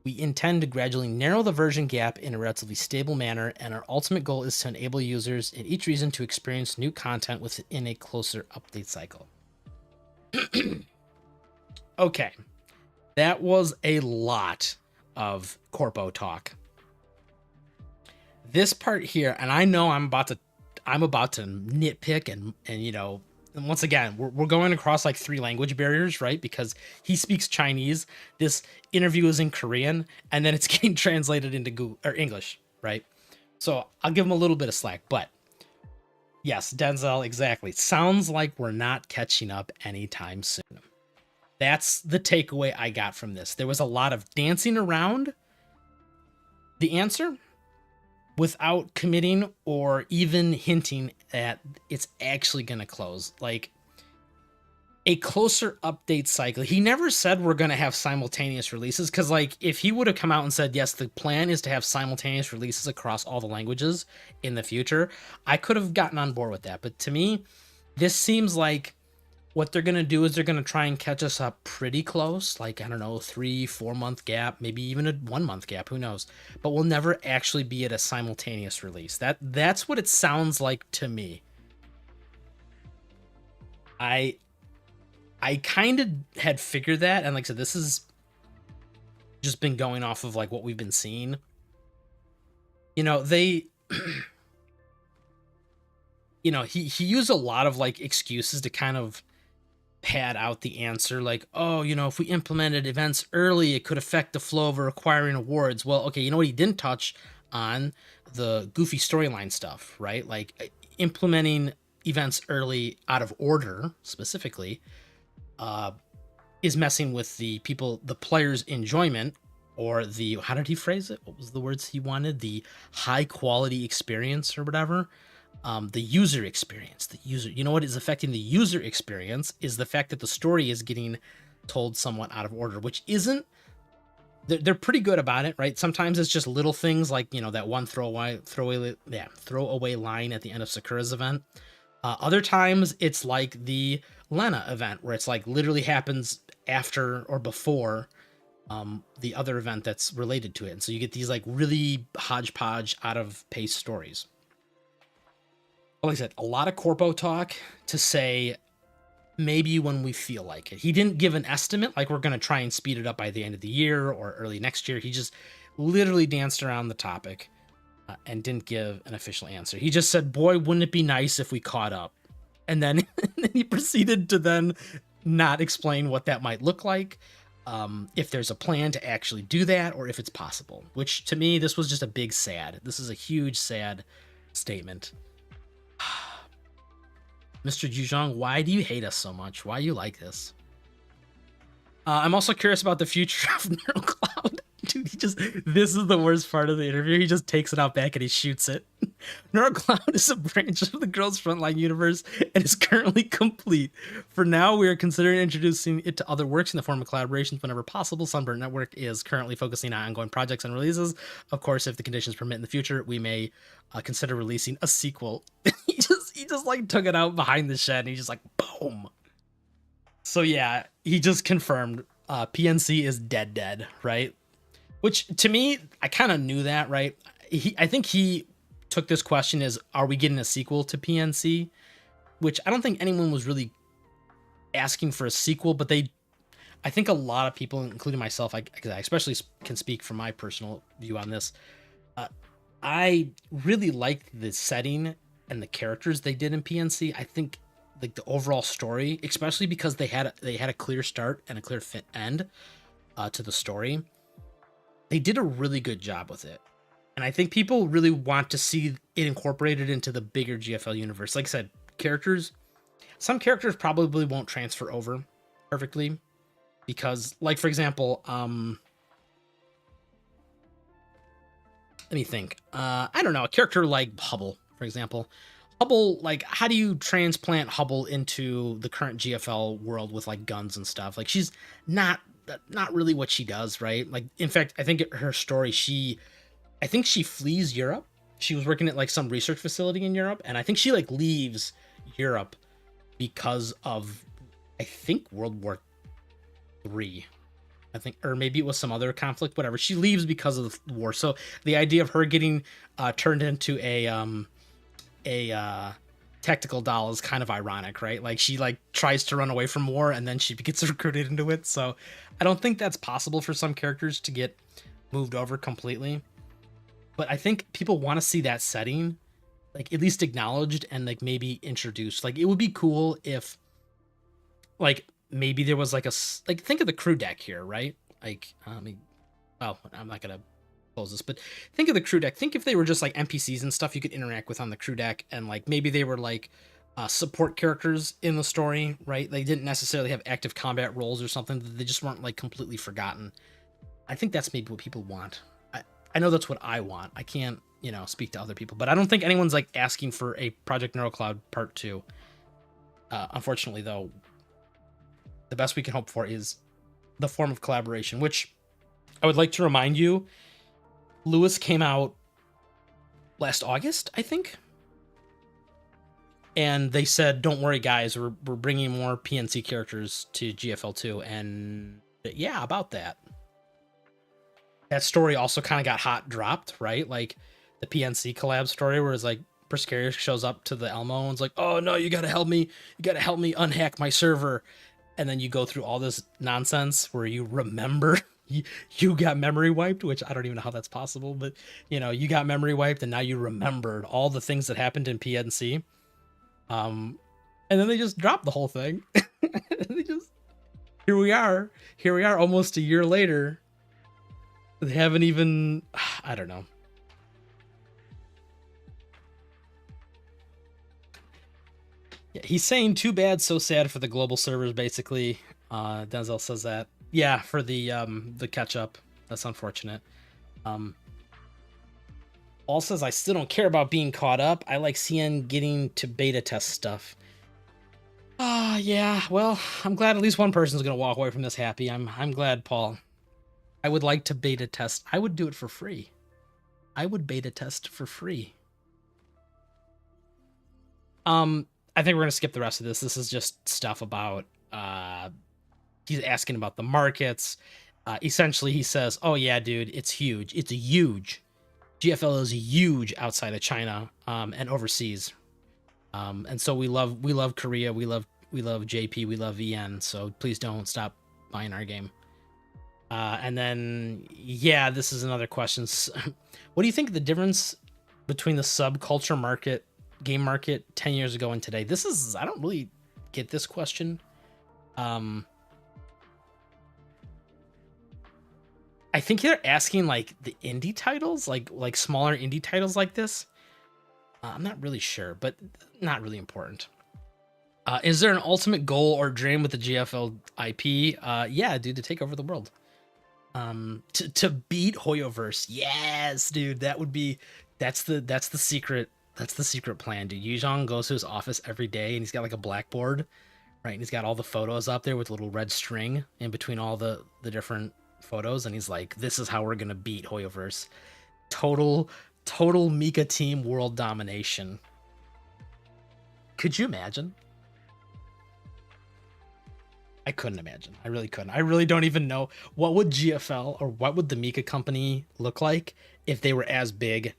We intend to gradually narrow the version gap in a relatively stable manner, and our ultimate goal is to enable users in each region to experience new content within a closer update cycle. Okay, that was a lot of corpo talk. This part here, and I know I'm about to nitpick and you know, and once again, we're going across like 3 language barriers, right? Because he speaks Chinese, this interview is in Korean, and then it's getting translated into Google or English, right? So I'll give him a little bit of slack, but yes, Denzel, exactly. Sounds like we're not catching up anytime soon. That's the takeaway I got from this. There was a lot of dancing around the answer without committing or even hinting at it's actually going to close. Like a closer update cycle. He never said we're going to have simultaneous releases, because like if he would have come out and said, yes, the plan is to have simultaneous releases across all the languages in the future, I could have gotten on board with that. But to me, this seems like what they're going to do is they're going to try and catch us up pretty close, like, I don't know, 3-4 month gap, maybe even a 1 month gap, who knows, but we'll never actually be at a simultaneous release. That's what it sounds like to me. I kind of had figured that, and like I said, this has just been going off of like what we've been seeing. You know, they you know, he used a lot of like excuses to kind of pad out the answer, like, oh, you know, if we implemented events early, it could affect the flow of acquiring awards. Well, okay, you know what he didn't touch on? The goofy storyline stuff, right? Like implementing events early out of order specifically is messing with the players' enjoyment, or the, how did he phrase it? What was the words he wanted? The high quality experience or whatever. The user experience, you know what is affecting the user experience is the fact that the story is getting told somewhat out of order, which isn't, they're pretty good about it, right? Sometimes it's just little things like, you know, that one throwaway line at the end of Sakura's event. Other times it's like the Lena event, where it's like literally happens after or before the other event that's related to it. And so you get these like really hodgepodge out of pace stories. Like I said, a lot of corpo talk to say maybe when we feel like it. He didn't give an estimate, like we're going to try and speed it up by the end of the year or early next year. He just literally danced around the topic and didn't give an official answer. He just said, boy, wouldn't it be nice if we caught up? And then he proceeded to then not explain what that might look like, if there's a plan to actually do that, or if it's possible. Which to me, this was just a big sad. This is a huge sad statement. Mr. Juzhong, why do you hate us so much? Why are you like this? I'm also curious about the future of NeuroCloud. Dude, this is the worst part of the interview. He just takes it out back and he shoots it. NeuroCloud is a branch of the Girls Frontline universe and is currently complete. For now, we are considering introducing it to other works in the form of collaborations whenever possible. Sunburn Network is currently focusing on ongoing projects and releases. Of course, if the conditions permit in the future, we may consider releasing a sequel. he just like took it out behind the shed and he's just like, boom. So yeah, he just confirmed PNC is dead, right? Which to me, I kind of knew that, right? I think he took this question as, are we getting a sequel to PNC? which I don't think anyone was really asking for a sequel, but I think a lot of people, including myself, I especially can speak from my personal view on this. Uh, I really liked the setting and the characters they did in PNC. I think like the overall story, especially because they had a clear start and a clear end to the story. They did a really good job with it, and I think people really want to see it incorporated into the bigger GFL universe. Like I said, some characters probably won't transfer over perfectly because, like for example, let me think. I don't know, a character like Hubble, for example. Hubble, like, how do you transplant Hubble into the current GFL world with like guns and stuff? Like, she's not really what she does, right? Like, in fact, I think her story, I think she flees Europe. She was working at like some research facility in Europe, and I think she like leaves Europe because of, I think, World War III. I think, or maybe it was some other conflict, whatever. She leaves because of the war. So the idea of her getting turned into a tactical doll is kind of ironic, right? Like she like tries to run away from war and then she gets recruited into it. So I don't think that's possible for some characters to get moved over completely. But I think people want to see that setting like at least acknowledged and like maybe introduced. Like it would be cool if like maybe there was like like think of the crew deck here, right? Like I mean, well, I'm not gonna close this, but think of the crew deck. Think if they were just like NPCs and stuff you could interact with on the crew deck, and like maybe they were like support characters in the story, right? They didn't necessarily have active combat roles or something. They just weren't like completely forgotten. I think that's maybe what people want. I know that's what I want. I can't, speak to other people, but I don't think anyone's like asking for a Project Neurocloud Part 2. Unfortunately, though, the best we can hope for is the form of collaboration, which I would like to remind you, Lewis came out last August, I think. And they said, don't worry, guys, we're bringing more PNC characters to GFL2. And yeah, about that. That story also kind of got hot dropped, right? Like the PNC collab story where it's like Prescarius shows up to the Elmo and it's like, oh no, you gotta help me. You gotta help me unhack my server. And then you go through all this nonsense where you remember you got memory wiped, which I don't even know how that's possible, but you got memory wiped and now you remembered all the things that happened in PNC. And then they just dropped the whole thing. Here we are almost a year later. They haven't even, I don't know. Yeah, he's saying too bad, so sad for the global servers, basically. Denzel says that. Yeah, for the catch up. That's unfortunate. Paul says, I still don't care about being caught up. I like CN getting to beta test stuff. Yeah, well, I'm glad at least one person's gonna walk away from this happy. I'm glad, Paul. I would like to beta test. I would do it for free. I would beta test for free. I think we're gonna skip the rest of this. This is just stuff about he's asking about the markets. Essentially he says, oh yeah, dude, it's huge. It's a huge. GFL is huge outside of China and overseas. And so we love Korea, we love JP, we love VN, so please don't stop buying our game. And then yeah, this is another question. What do you think the difference between the subculture market, game market 10 years ago and today? This is, I don't really get this question. I think they're asking like the indie titles, like smaller indie titles like this. I'm not really sure, but not really important. Is there an ultimate goal or dream with the GFL IP? Yeah, dude, to take over the world. To beat Hoyoverse. Yes, dude, that would be, that's the secret. That's the secret plan, dude. Yuzhong goes to his office every day and he's got like a blackboard, right? And he's got all the photos up there with a little red string in between all the different photos. And he's like, this is how we're going to beat Hoyoverse. Total Mika team world domination. Could you imagine? I couldn't imagine. I really couldn't. I really don't even know what would GFL or what would the Mika company look like if they were as big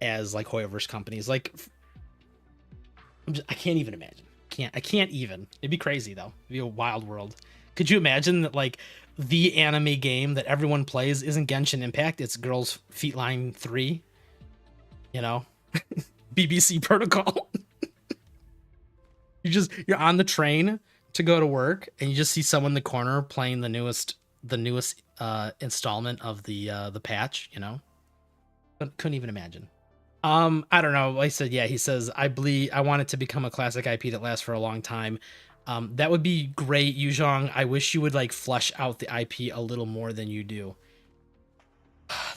as like Hoyoverse companies. Like I can't even imagine. I can't even. It'd be crazy though. It'd be a wild world. Could you imagine that like the anime game that everyone plays isn't Genshin Impact? It's Girls Feet Line 3. You know, BBC Protocol. You're on the train to go to work, and you just see someone in the corner playing the newest installment of the patch. You know, couldn't even imagine. I don't know. Like I said, yeah, he says, I want it to become a classic IP that lasts for a long time. That would be great, Yuzhong. I wish you would like flesh out the IP a little more than you do.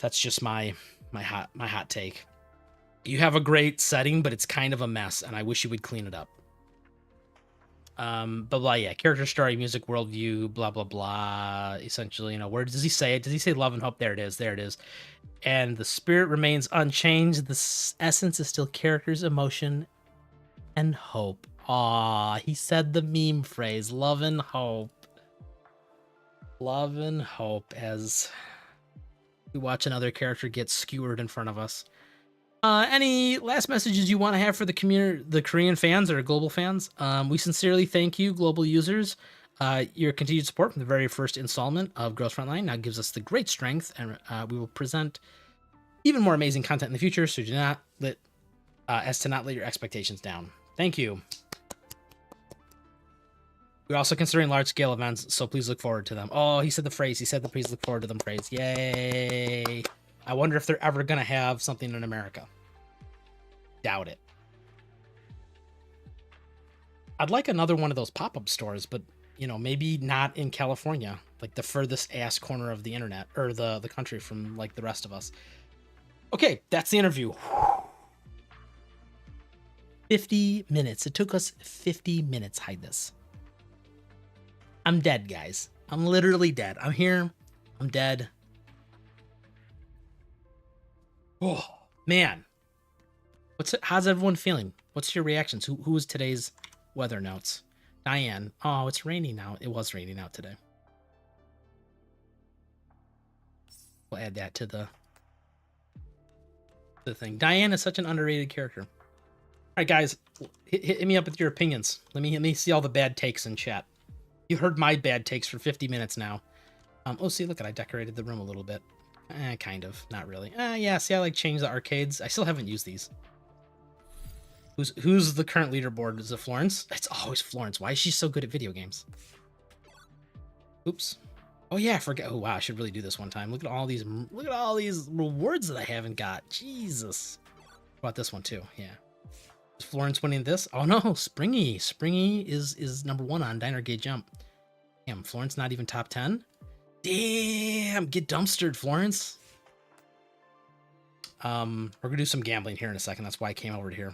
That's just my hot take. You have a great setting, but it's kind of a mess, and I wish you would clean it up. But blah, yeah, character story, music, worldview, blah blah blah. Essentially, you know, where does he say it? Does he say love and hope? There it is. There it is. And the spirit remains unchanged. The essence is still characters, emotion, and hope. Aw, he said the meme phrase, love and hope. Love and hope, as we watch another character get skewered in front of us. Any last messages you want to have for the community, the Korean fans or global fans? We sincerely thank you, global users. Your continued support from the very first installment of Girls Frontline now gives us the great strength, and we will present even more amazing content in the future. So do not let your expectations down. Thank you. We're also considering large-scale events, so please look forward to them. Oh, he said the phrase. He said the please look forward to them phrase. Yay! I wonder if they're ever gonna have something in America. Doubt it. I'd like another one of those pop-up stores, but you know, maybe not in California, like the furthest ass corner of the internet or the country from like the rest of us. Okay, that's the interview. 50 minutes. It took us 50 minutes. Hide this. I'm dead, guys. I'm literally dead. I'm here. I'm dead. Oh, man. How's everyone feeling? What's your reactions? Who was today's weather notes? Diane. Oh, it's raining out. It was raining out today. We'll add that to the thing. Diane is such an underrated character. All right, guys, hit me up with your opinions. Let me see all the bad takes in chat. You heard my bad takes for 50 minutes now. Oh, see, look, I decorated the room a little bit. Kind of, not really. Yeah, see, I like changed the arcades. I still haven't used these. Who's the current leaderboard? Is it Florence? It's always Florence. Why is she so good at video games? Oops. Oh yeah, I forgot. Oh wow, I should really do this one time. Look at all these rewards that I haven't got. Jesus. What about this one too? Yeah. Is Florence winning this? Oh no, Springy. Springy is number 1 on Diner Gate Jump. Damn, Florence not even top 10? Damn, get dumpstered, Florence. We're gonna do some gambling here in a second. That's why I came over here.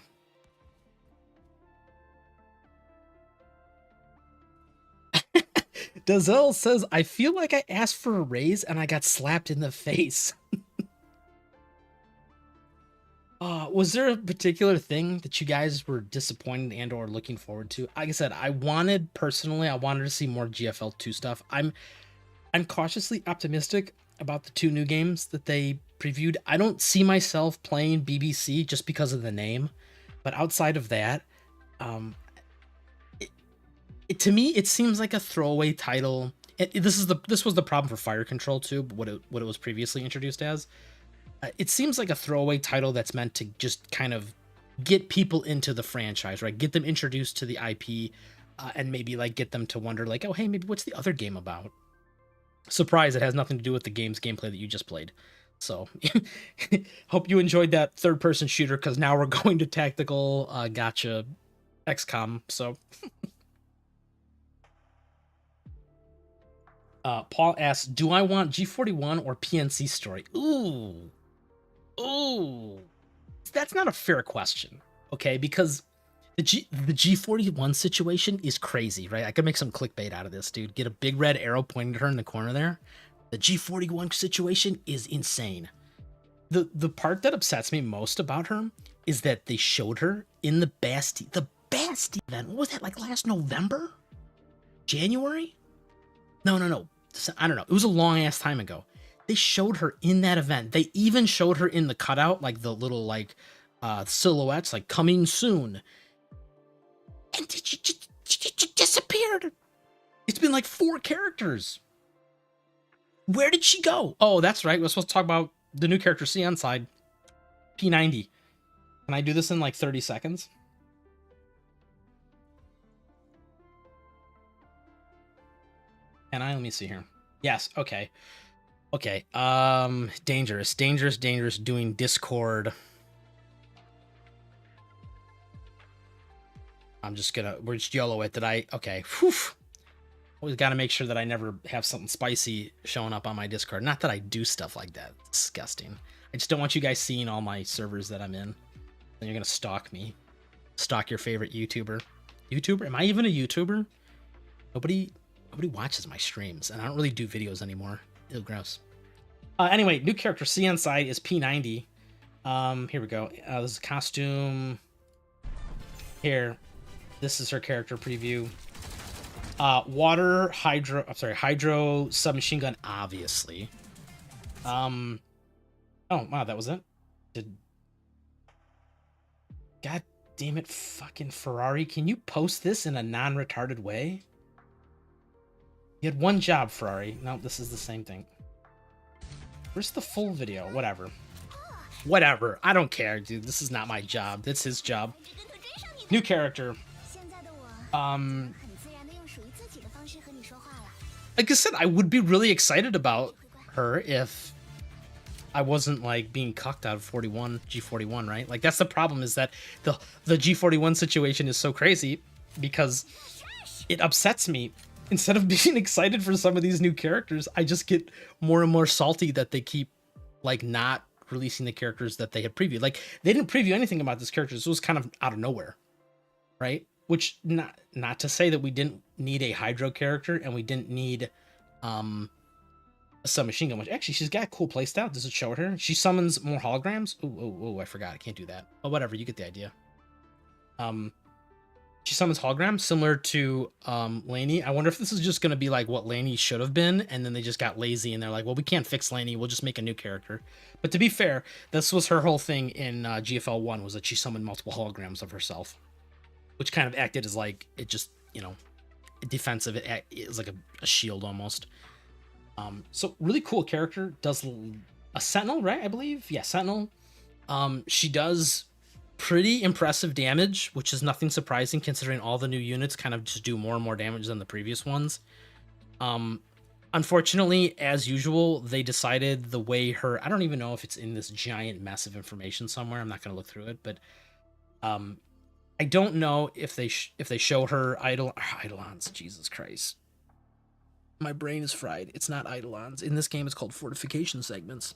Dazelle says, I feel like I asked for a raise and I got slapped in the face. Was there a particular thing that you guys were disappointed and or looking forward to? Like I said, I wanted to see more GFL2 stuff. I'm cautiously optimistic about the 2 new games that they previewed. I don't see myself playing BBC just because of the name, but outside of that, to me, it seems like a throwaway title. This was the problem for Fire Control too, but what it was previously introduced as. It seems like a throwaway title that's meant to just kind of get people into the franchise, right? Get them introduced to the IP, and maybe like get them to wonder, like, oh, hey, maybe what's the other game about? Surprise! It has nothing to do with the game's gameplay that you just played. So, hope you enjoyed that third-person shooter, because now we're going to tactical gotcha XCOM. So. Paul asks, do I want G41 or PNC story? Ooh. That's not a fair question, okay? Because the G41 situation is crazy, right? I could make some clickbait out of this, dude. Get a big red arrow pointing at her in the corner there. The G41 situation is insane. The part that upsets me most about her is that they showed her in the Basti event. What was that, like last November? January? No. I don't know. It was a long ass time ago. They showed her in that event. They even showed her in the cutout, like the little like silhouettes, like coming soon. And she just disappeared. It's been like 4 characters. Where did she go? Oh, that's right. We're supposed to talk about the new character C on side. P90. Can I do this in like 30 seconds? Can I? Let me see here. Yes, okay. Okay. Dangerous doing Discord. We're just YOLO it. Okay. Whew. Always got to make sure that I never have something spicy showing up on my Discord. Not that I do stuff like that. It's disgusting. I just don't want you guys seeing all my servers that I'm in. Then you're going to stalk me. Stalk your favorite YouTuber. YouTuber? Am I even a YouTuber? Nobody watches my streams, and I don't really do videos anymore. Ew, gross. Anyway, new character C on side is P90. Here we go. This is a costume. Here. This is her character preview. Hydro submachine gun, obviously. Oh wow, that was it. God damn it, fucking Ferrari! Can you post this in a non-retarded way? You had one job, Ferrari. No, this is the same thing. Where's the full video? Whatever. Whatever. I don't care, dude. This is not my job. That's his job. New character. Like I said, I would be really excited about her if I wasn't like being cucked out of G41, right? Like that's the problem, is that the G41 situation is so crazy because it upsets me. Instead of being excited for some of these new characters, I just get more and more salty that they keep like not releasing the characters that they had previewed. Like they didn't preview anything about this character. This was kind of out of nowhere, right? Which not to say that we didn't need a Hydro character and we didn't need a submachine gun. Which actually she's got a cool playstyle. Does it show her? She summons more holograms. Oh, I forgot. I can't do that. But whatever, you get the idea. She summons holograms similar to Lainey. I wonder if this is just going to be like what Lainey should have been, and then they just got lazy and they're like, well, we can't fix Lainey. We'll just make a new character. But to be fair, this was her whole thing in GFL1, was that she summoned multiple holograms of herself, which kind of acted as like, it just, defensive. It is like a shield almost. So really cool character. Does a Sentinel, right? I believe. Yeah, Sentinel. She does pretty impressive damage, which is nothing surprising considering all the new units kind of just do more and more damage than the previous ones. Unfortunately, as usual, they decided the way her, I don't even know if it's in this giant mess of information somewhere. I'm not going to look through it, but I don't know if they show her Eidolons. Jesus Christ. My brain is fried. It's not Eidolons. In this game, it's called fortification segments.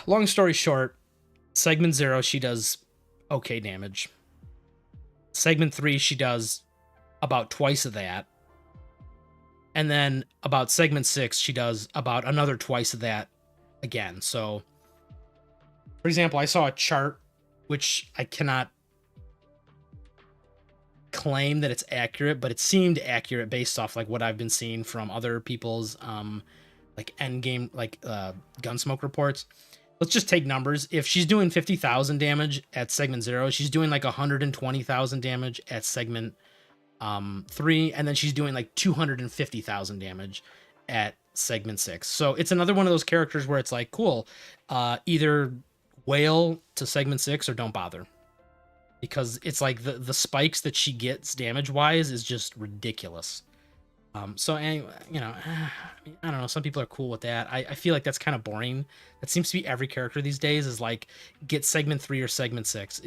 Long story short, segment 0, she does okay damage. Segment 3, she does about twice of that. And then about segment 6, she does about another twice of that again. So, for example, I saw a chart, which I cannot claim that it's accurate, but it seemed accurate based off like what I've been seeing from other people's like end game, like Gunsmoke reports. Let's just take numbers. If she's doing 50,000 damage at segment 0, she's doing like 120,000 damage at segment 3, and then she's doing like 250,000 damage at segment 6. So it's another one of those characters where it's like, cool, either wail to segment 6 or don't bother, because it's like the spikes that she gets damage wise is just ridiculous. So anyway, I don't know. Some people are cool with that. I feel like that's kind of boring. That seems to be every character these days, is like get segment 3 or segment 6.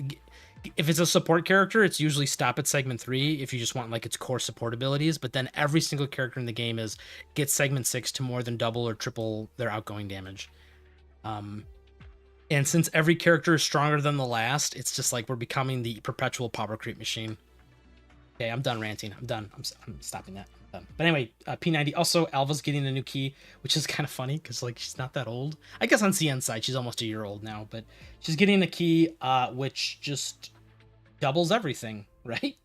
If it's a support character, it's usually stop at segment 3 if you just want like its core support abilities. But then every single character in the game is get segment 6 to more than double or triple their outgoing damage. And since every character is stronger than the last, it's just like we're becoming the perpetual power creep machine. Okay, I'm done ranting. I'm done. I'm stopping that. I'm done. But anyway, P90. Also, Alva's getting a new key, which is kind of funny because like she's not that old. I guess on CN side, she's almost a year old now, but she's getting a key which just doubles everything, right?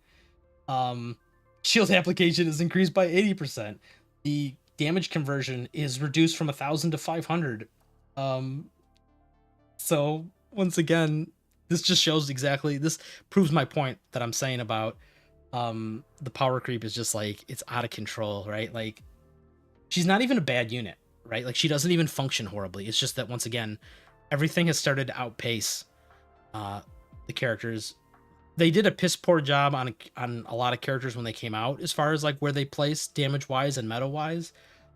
Shield application is increased by 80%. The damage conversion is reduced from 1,000 to 500. So once again, This just shows exactly, this proves my point that I'm saying about the power creep is just like, it's out of control, right? Like, she's not even a bad unit, right? Like, she doesn't even function horribly. It's just that, once again, everything has started to outpace the characters. They did a piss poor job on a lot of characters when they came out, as far as like where they place damage wise and meta wise,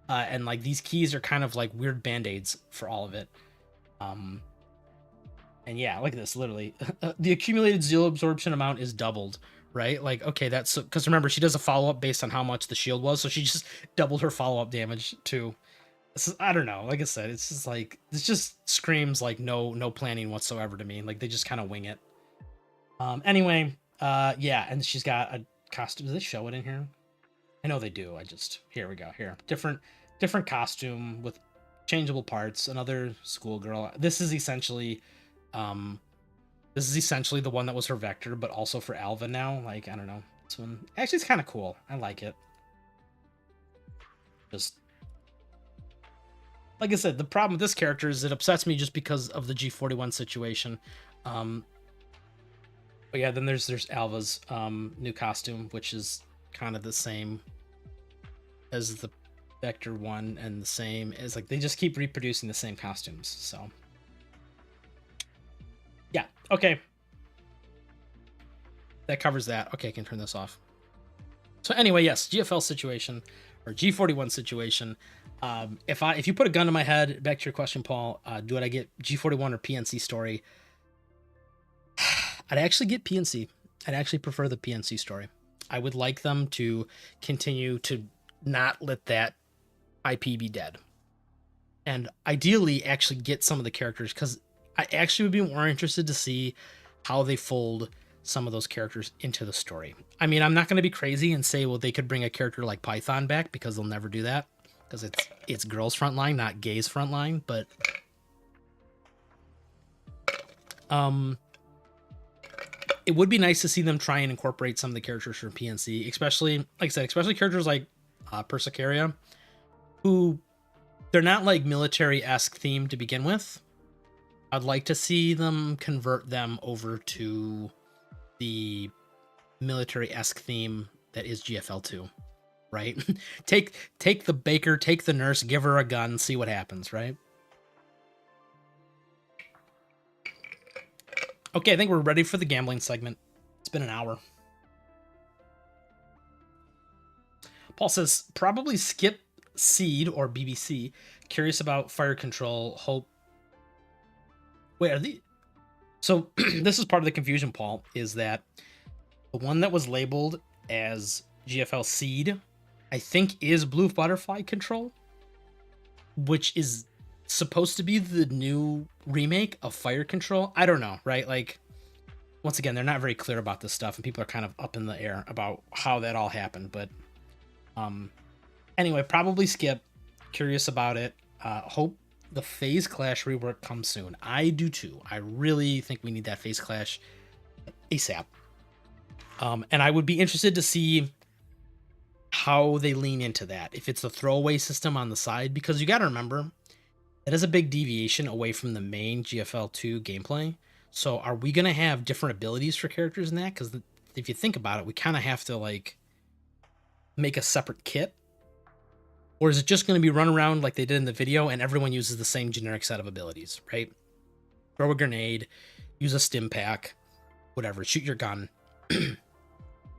and like these keys are kind of like weird band-aids for all of it. And yeah, look at this, literally. The accumulated zeal absorption amount is doubled, right? Like, okay, that's because remember, she does a follow-up based on how much the shield was, so she just doubled her follow-up damage too. I don't know. Like I said, it's just like, this just screams like no planning whatsoever to me. Like, they just kind of wing it. Anyway, yeah, and she's got a costume. Do they show it in here? I know they do. Here we go. Here, different costume with changeable parts. Another schoolgirl. This is essentially the one that was her vector, but also for Alva now. Like, I don't know. This one actually is kind of cool. I like it. Just like I said, the problem with this character is it upsets me just because of the G41 situation. But yeah, then there's Alva's new costume, which is kind of the same as the vector one, and the same as, like, they just keep reproducing the same costumes. So yeah, okay, that covers that. Okay, I can turn this off. So anyway, yes, GFL situation, or G41 situation. If you put a gun to my head, back to your question, Paul, do I get G41 or PNC story? I'd actually get PNC. I'd actually prefer the PNC story. I would like them to continue to not let that IP be dead. And ideally actually get some of the characters, because I actually would be more interested to see how they fold some of those characters into the story. I mean, I'm not going to be crazy and say, well, they could bring a character like Python back, because they'll never do that, because it's girls' frontline, not gays' frontline. But it would be nice to see them try and incorporate some of the characters from PNC, especially, like I said, especially characters like Persicaria, who they're not like military-esque themed to begin with. I'd like to see them convert them over to the military-esque theme that is GFL2, right? take the baker, take the nurse, give her a gun, see what happens, right? Okay, I think we're ready for the gambling segment. It's been an hour. Paul says, probably skip Seed or BBC. Curious about fire control. Hope. Wait, are the... So this is part of the confusion, Paul, is that the one that was labeled as GFL Seed, I think, is Blue Butterfly Control, which is supposed to be the new remake of Fire Control. I don't know, right? Like, once again, they're not very clear about this stuff, and people are kind of up in the air about how that all happened. But anyway, probably skip. Curious about it. Hope the Phase Clash rework comes soon. I do too. I really think we need that Phase Clash ASAP. And I would be interested to see how they lean into that. If it's a throwaway system on the side, because you got to remember, that is a big deviation away from the main GFL2 gameplay. So are we going to have different abilities for characters in that? Because if you think about it, we kind of have to like make a separate kit. Or is it just going to be run around like they did in the video and everyone uses the same generic set of abilities, right? Throw a grenade, use a stim pack, whatever, shoot your gun.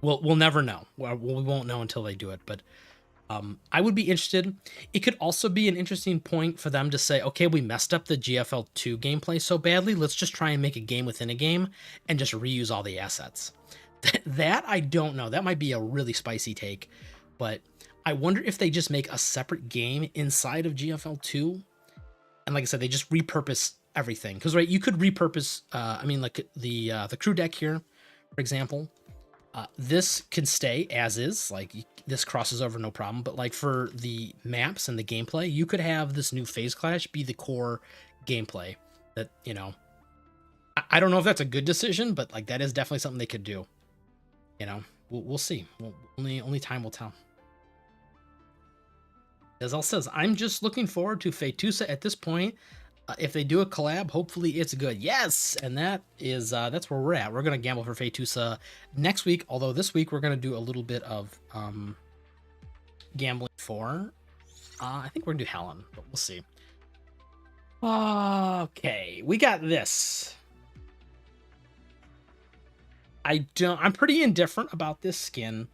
We'll never know. Well, we won't know until they do it, but I would be interested. It could also be an interesting point for them to say, okay, we messed up the GFL2 gameplay so badly, let's just try and make a game within a game and just reuse all the assets. That I don't know. That might be a really spicy take, but I wonder if they just make a separate game inside of GFL2. And like I said, they just repurpose everything. Because, right, you could repurpose, I mean, like the crew deck here, for example. This can stay as is, like this crosses over no problem, but like for the maps and the gameplay, you could have this new Phase Clash be the core gameplay. That, you know, I don't know if that's a good decision, but like that is definitely something they could do. You know, we'll see. Only time will tell. As El says, I'm just looking forward to Fetusa at this point. If they do a collab, hopefully it's good. Yes, and that's where we're at. We're gonna gamble for Fatusa next week. Although this week we're gonna do a little bit of gambling for. I think we're gonna do Helen, but we'll see. Okay, we got this. I'm pretty indifferent about this skin.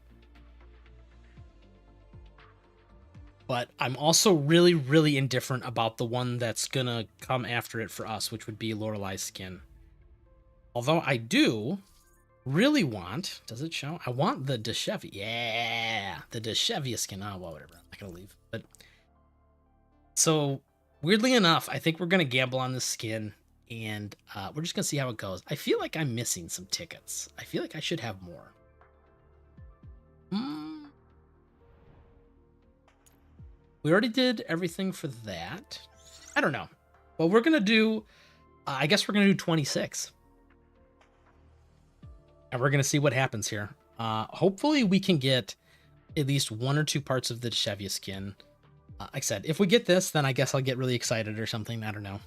But I'm also really, really indifferent about the one that's gonna come after it for us, which would be Lorelai's skin. Although I do really want, does it show? I want the Deshevia. Yeah, the Deshevia skin. Oh, well, whatever. I'm not gonna leave. But so weirdly enough, I think we're gonna gamble on this skin, and we're just gonna see how it goes. I feel like I'm missing some tickets. I feel like I should have more. We already did everything for that. I don't know. Well, we're gonna do. I guess we're gonna do 26, and we're gonna see what happens here. Hopefully, we can get at least 1 or 2 parts of the Chevia skin. Like I said, if we get this, then I guess I'll get really excited or something. I don't know.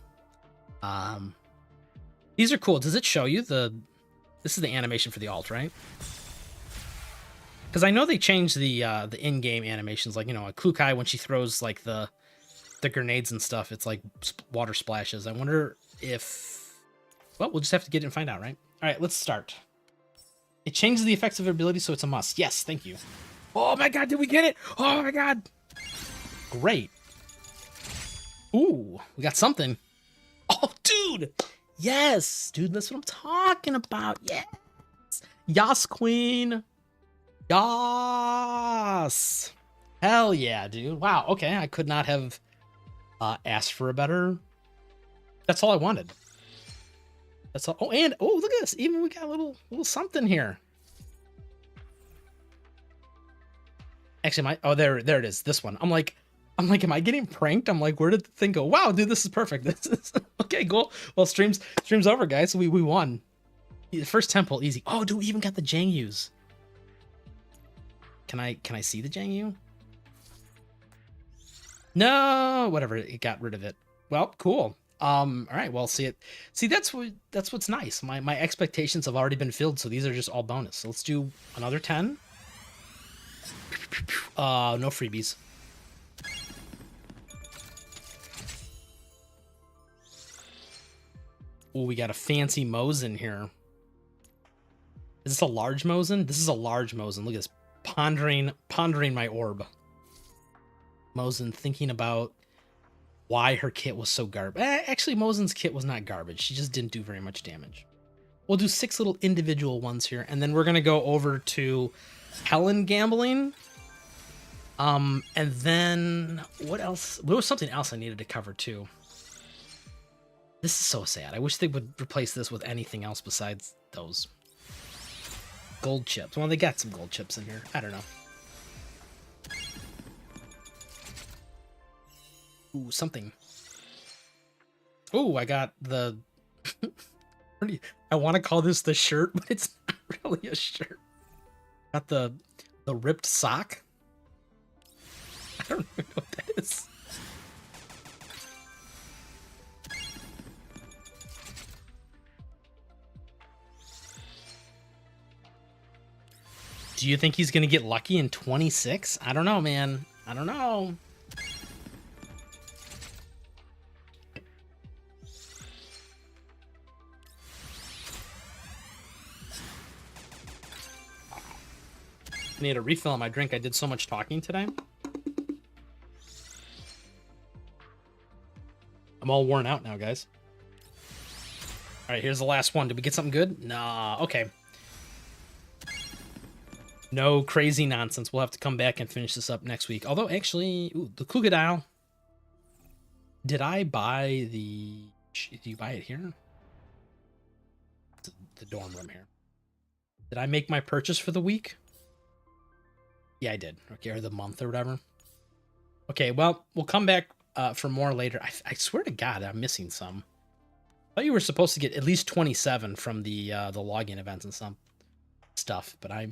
These are cool. Does it show you the? This is the animation for the alt, right? Because I know they changed the in-game animations, like, you know, a Klukai when she throws like the grenades and stuff, it's like water splashes. I wonder if, well, we'll just have to get it and find out, right? All right, let's start. It changes the effects of her ability, so it's a must. Yes, thank you. Oh my god, did we get it? Oh my god. Great. Ooh, we got something. Oh, dude. Yes, dude, that's what I'm talking about. Yes. Yas Queen. Yas. Hell yeah, dude. Wow, okay, I could not have asked for a better. That's all I wanted. That's all. Oh, and oh, look at this. Even we got a little something here. Actually, there it is. This one. I'm like, am I getting pranked? I'm like, where did the thing go? Wow, dude, this is perfect. This is okay, cool. Well, stream's over, guys. We won. The first temple, easy. Oh, dude, we even got the Jangyus. Can I see the Jangyu? No, whatever. It got rid of it. Well, cool. All right. Well, see, that's what's nice. My expectations have already been filled, so these are just all bonus. So let's do another 10. No freebies. Oh, we got a fancy Mosin here. Is this a large Mosin? This is a large Mosin. Look at this. Pondering my orb. Mosin thinking about why her kit was so garbage. Actually, Mosin's kit was not garbage. She just didn't do very much damage. We'll do 6 little individual ones here, and then we're gonna go over to Helen gambling. And then what else? There was something else I needed to cover too. This is so sad. I wish they would replace this with anything else besides those gold chips. Well, they got some gold chips in here. I don't know. Ooh, something. Ooh, I got the... I want to call this the shirt, but it's not really a shirt. Got the ripped sock. I don't even know what that is. Do you think he's going to get lucky in 26? I don't know, man. I don't know. I need a refill on my drink. I did so much talking today. I'm all worn out now, guys. All right, here's the last one. Did we get something good? Nah, okay. No crazy nonsense. We'll have to come back and finish this up next week. Although, actually, ooh, the Crocodile. Did I buy the... Did you buy it here? The dorm room here. Did I make my purchase for the week? Yeah, I did. Okay, or the month or whatever. Okay, well, we'll come back for more later. I swear to God, I'm missing some. I thought you were supposed to get at least 27 from the login events and some stuff, but I'll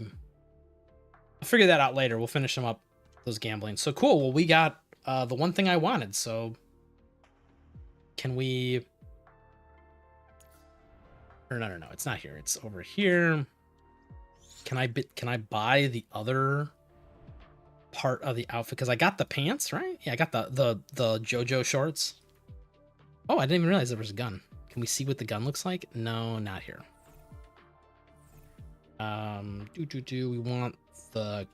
figure that out later. We'll finish them up, those gambling. So cool. Well, we got the one thing I wanted, so can we... Or no, it's not here. It's over here. Can I buy the other part of the outfit? Because I got the pants, right? Yeah, I got the JoJo shorts. Oh, I didn't even realize there was a gun. Can we see what the gun looks like? No, not here. We want the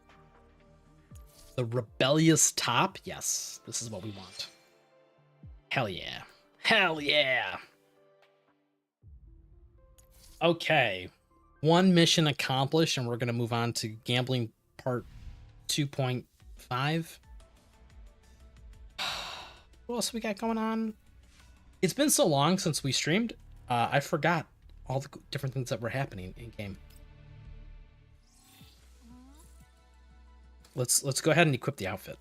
rebellious top. Yes, this is what we want. Hell yeah. Hell yeah. Okay. One mission accomplished, and we're going to move on to gambling part 2.5. What else we got going on? It's been so long since we streamed, I forgot all the different things that were happening in game. Let's go ahead and equip the outfit.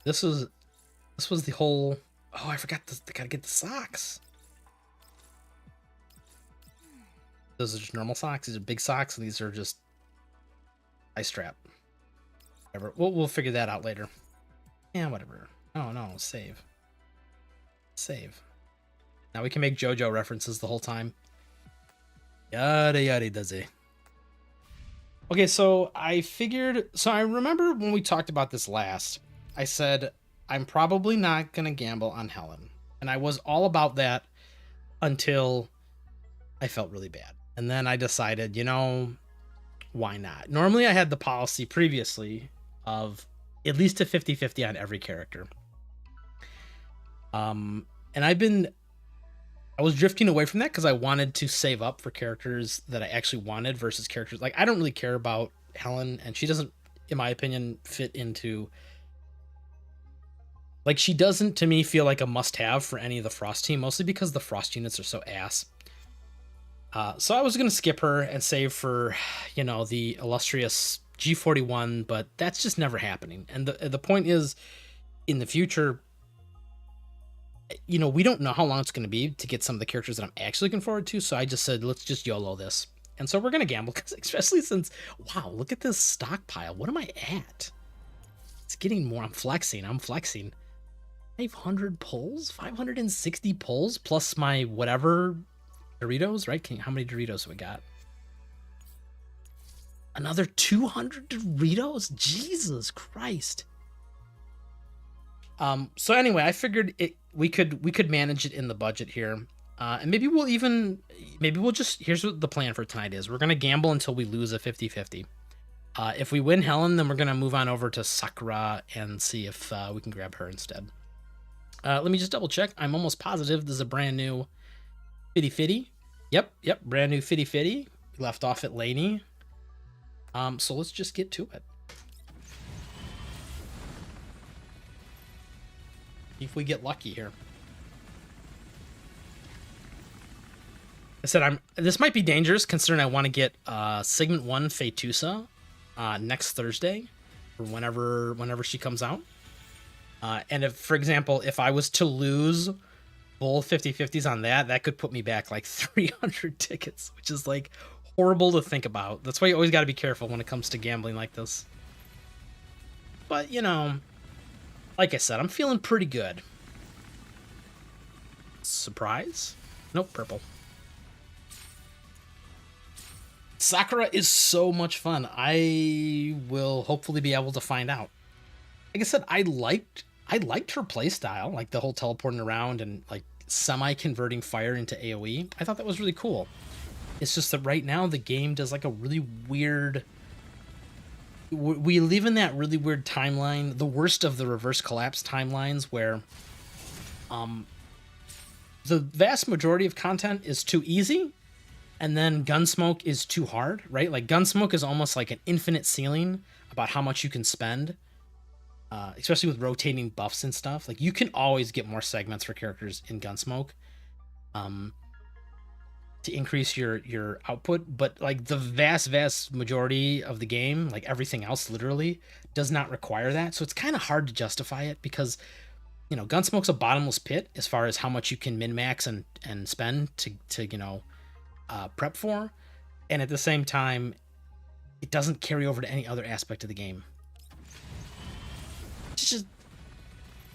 This was the whole... Oh, I forgot this. I gotta get the socks. Those are just normal socks. These are big socks, and these are just eye strap. Whatever. We'll figure that out later. Yeah, whatever. Oh no, save. Save. Now we can make JoJo references the whole time. Yada yada does it. Okay, so I remember when we talked about this last, I said I'm probably not gonna gamble on Helen. And I was all about that until I felt really bad. And then I decided, you know, why not? Normally I had the policy previously of at least a 50-50 on every character. And I was drifting away from that because I wanted to save up for characters that I actually wanted versus characters. Like, I don't really care about Helen, and she doesn't, in my opinion, fit into... Like, she doesn't, to me, feel like a must-have for any of the Frost team, mostly because the Frost units are so ass. So I was going to skip her and save for, you know, the illustrious G41, but that's just never happening. And the point is, in the future, you know, we don't know how long it's going to be to get some of the characters that I'm actually looking forward to, so I just said, let's just YOLO this. And so we're going to gamble, especially since, wow, look at this stockpile. What am I at? It's getting more. I'm flexing. 500 pulls? 560 pulls plus my whatever Doritos, right? How many Doritos have we got? Another 200 Doritos? Jesus Christ. So anyway, I figured we could manage it in the budget here. And maybe we'll just, here's what the plan for tonight is. We're going to gamble until we lose a 50-50. If we win Helen, then we're going to move on over to Sakura and see if we can grab her instead. Let me just double check. I'm almost positive this is a brand new Fitty Fitty. Yep, brand new Fitty Fitty. We left off at Laney. So let's just get to it. If we get lucky here. I said this might be dangerous considering I want to get Segment 1 Fetusa next Thursday or whenever she comes out. And if, for example, if I was to lose both 50-50s on that could put me back like 300 tickets, which is like horrible to think about. That's why you always got to be careful when it comes to gambling like this. But, you know, like I said, I'm feeling pretty good. Surprise? Nope, purple. Sakura is so much fun. I will hopefully be able to find out. Like I said, I liked her playstyle, like the whole teleporting around and like semi-converting fire into AoE. I thought that was really cool. It's just that right now the game does like a really weird... We live in that really weird timeline, the worst of the reverse collapse timelines, where the vast majority of content is too easy, and then Gunsmoke is too hard, right? Like Gunsmoke is almost like an infinite ceiling about how much you can spend. Especially with rotating buffs and stuff. Like, you can always get more segments for characters in Gunsmoke to increase your output, but like the vast majority of the game, like everything else literally, does not require that. So it's kind of hard to justify it because, you know, Gunsmoke's a bottomless pit as far as how much you can min-max and spend to you know, prep for. And at the same time, it doesn't carry over to any other aspect of the game.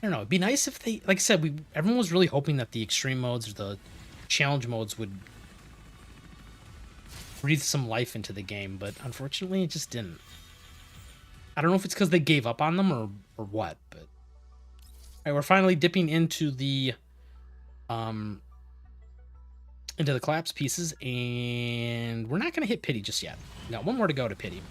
don't know. It'd be nice if they, like I said, everyone was really hoping that the extreme modes or the challenge modes would breathe some life into the game, but unfortunately, it just didn't. I don't know if it's because they gave up on them or what, but all right, we're finally dipping into the collapse pieces, and we're not going to hit pity just yet. We got one more to go to pity.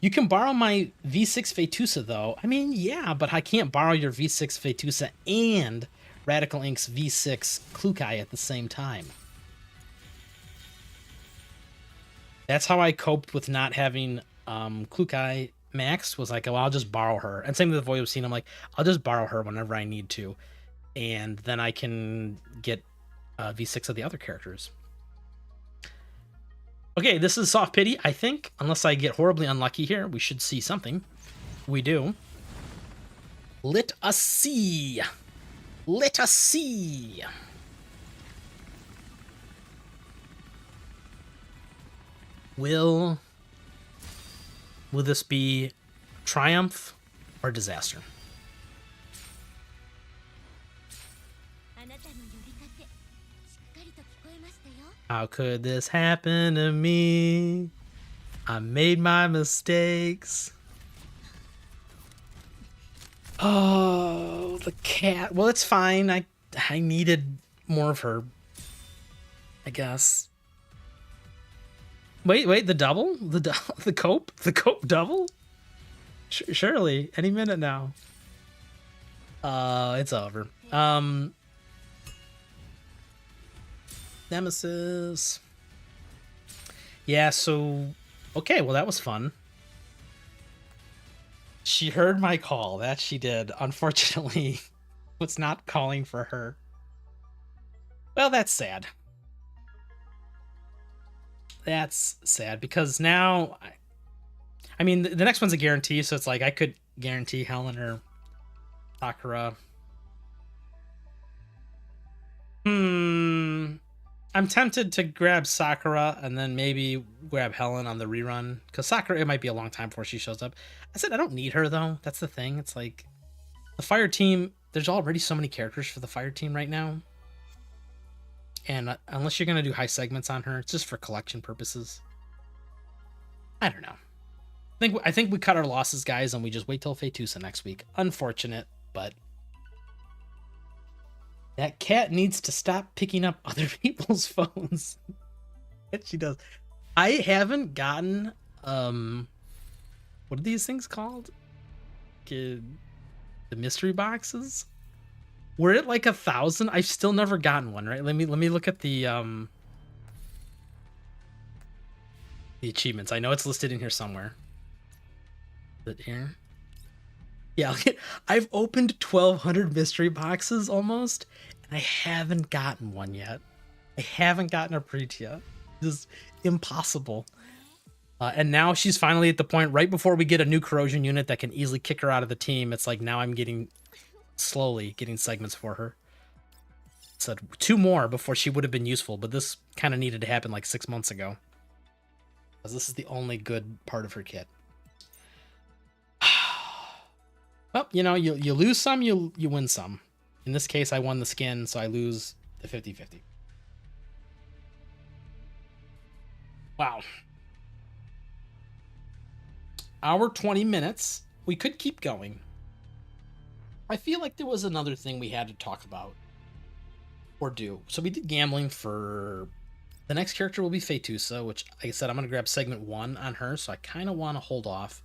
You can borrow my V6 Fetusa, though. I mean, yeah, but I can't borrow your V6 Fetusa and Radical Ink's V6 Klukai at the same time. That's how I coped with not having Klukai Max, was like, well, I'll just borrow her. And same with the Void Obscene. I'm like, I'll just borrow her whenever I need to. And then I can get V6 of the other characters. Okay, this is Soft Pity, I think. Unless I get horribly unlucky here, we should see something. We do. Let us see. Let us see. Will this be triumph or disaster? How could this happen to me? I made my mistakes. Oh, the cat. Well, it's fine. I needed more of her, I guess. Wait, the double? The cope double? Surely, any minute now. It's over. Nemesis. Yeah, so okay, well that was fun. She heard my call, that she did. Unfortunately, was not calling for her. Well, that's sad. That's sad because now I mean the next one's a guarantee, so it's like I could guarantee Helen or Sakura. I'm tempted to grab Sakura and then maybe grab Helen on the rerun. Because Sakura, it might be a long time before she shows up. I said I don't need her, though. That's the thing. It's like, the fire team, there's already so many characters for the fire team right now. And unless you're going to do high segments on her, it's just for collection purposes. I don't know. I think we cut our losses, guys, and we just wait till Fetusa next week. Unfortunate, but that cat needs to stop picking up other people's phones. Yes, she does. I haven't gotten what are these things called? The mystery boxes? We're at like 1,000. I've still never gotten one, right? Let me look at the achievements. I know it's listed in here somewhere. Is it here? Yeah, I've opened 1,200 mystery boxes almost, and I haven't gotten one yet. I haven't gotten a preach yet. This is impossible. And now she's finally at the point right before we get a new corrosion unit that can easily kick her out of the team. It's like now I'm slowly getting segments for her. So 2 more before she would have been useful, but this kind of needed to happen like 6 months ago. Because this is the only good part of her kit. Well, you know, you lose some, you win some. In this case, I won the skin, so I lose the 50-50. Wow. Hour 20 minutes. We could keep going. I feel like there was another thing we had to talk about. Or do. So we did gambling for... The next character will be Fetusa, which, like I said, I'm going to grab segment 1 on her, so I kind of want to hold off.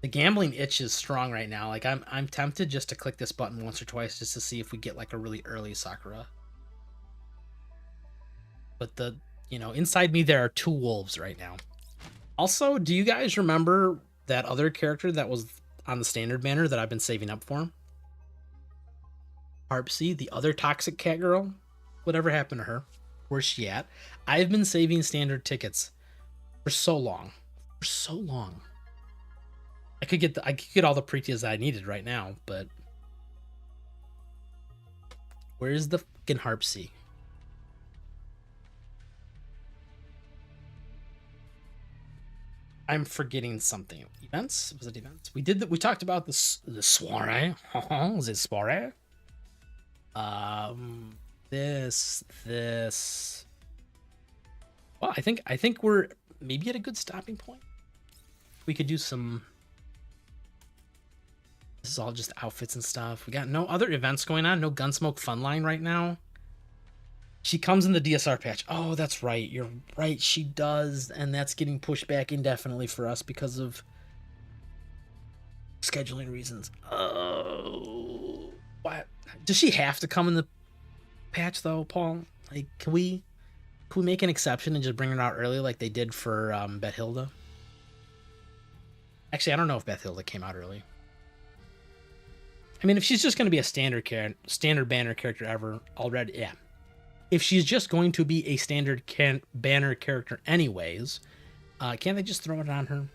The gambling itch is strong right now. Like I'm tempted just to click this button once or twice just to see if we get like a really early Sakura. But inside me there are 2 wolves right now. Also, do you guys remember that other character that was on the standard banner that I've been saving up for? Harpsy, the other toxic cat girl. Whatever happened to her? Where's she at? I've been saving standard tickets for so long. For so long. I could get all the Pretias I needed right now, but where's the fucking Harpsy? I'm forgetting something. Events? Was it events? We talked about the soiree. Was it soiree? This. Well, I think we're maybe at a good stopping point. We could do some. This is all just outfits and stuff. We got no other events going on. No Gunsmoke Funline right now. She comes in the DSR patch. Oh, that's right. You're right. She does, and that's getting pushed back indefinitely for us because of scheduling reasons. Oh, what? Does she have to come in the patch though, Paul? Like, can we make an exception and just bring her out early like they did for Bethilda? Actually, I don't know if Bethilda came out early. I mean, if she's just going to be a standard banner character ever already, yeah. If she's just going to be a standard banner character anyways, can't they just throw it on her?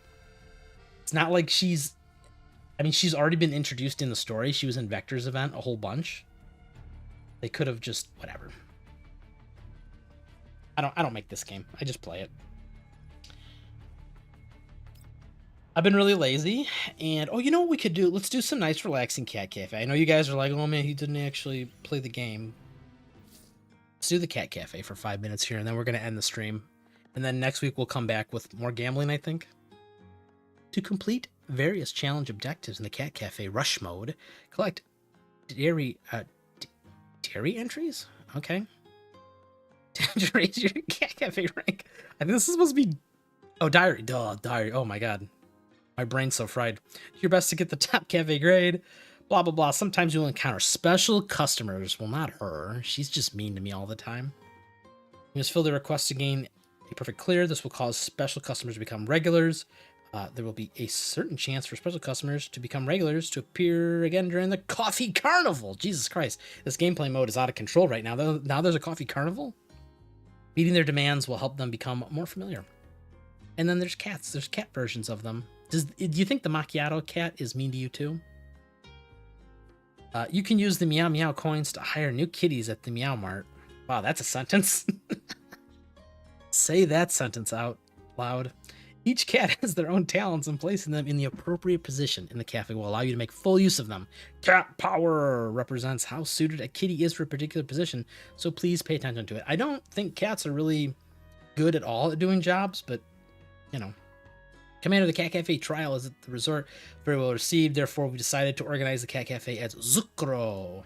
It's not like she's... I mean, she's already been introduced in the story. She was in Vector's event a whole bunch. They could have just... whatever. I don't make this game. I just play it. I've been really lazy, and oh, you know what we could do? Let's do some nice, relaxing Cat Cafe. I know you guys are like, oh man, he didn't actually play the game. Let's do the Cat Cafe for 5 minutes here, and then we're going to end the stream. And then next week we'll come back with more gambling, I think. To complete various challenge objectives in the Cat Cafe rush mode, collect dairy entries? Okay. To raise your Cat Cafe rank. I think this is supposed to be... oh, diary. Duh, diary. Oh my god. My brain's so fried. Your best to get the top cafe grade. Blah, blah, blah. Sometimes you'll encounter special customers. Well, not her. She's just mean to me all the time. You must fill the request to gain a perfect clear. This will cause special customers to become regulars. There will be a certain chance for special customers to become regulars to appear again during the Coffee Carnival. Jesus Christ. This gameplay mode is out of control right now. Now there's a Coffee Carnival? Meeting their demands will help them become more familiar. And then there's cats. There's cat versions of them. Do you think the Macchiato cat is mean to you too? You can use the Meow Meow coins to hire new kitties at the Meow Mart. Wow, that's a sentence. Say that sentence out loud. Each cat has their own talents, and placing them in the appropriate position in the cafe will allow you to make full use of them. Cat power represents how suited a kitty is for a particular position, so please pay attention to it. I don't think cats are really good at all at doing jobs, but, you know. Commander of the Cat Cafe trial is at the resort. Very well received. Therefore, we decided to organize the Cat Cafe as Zucro.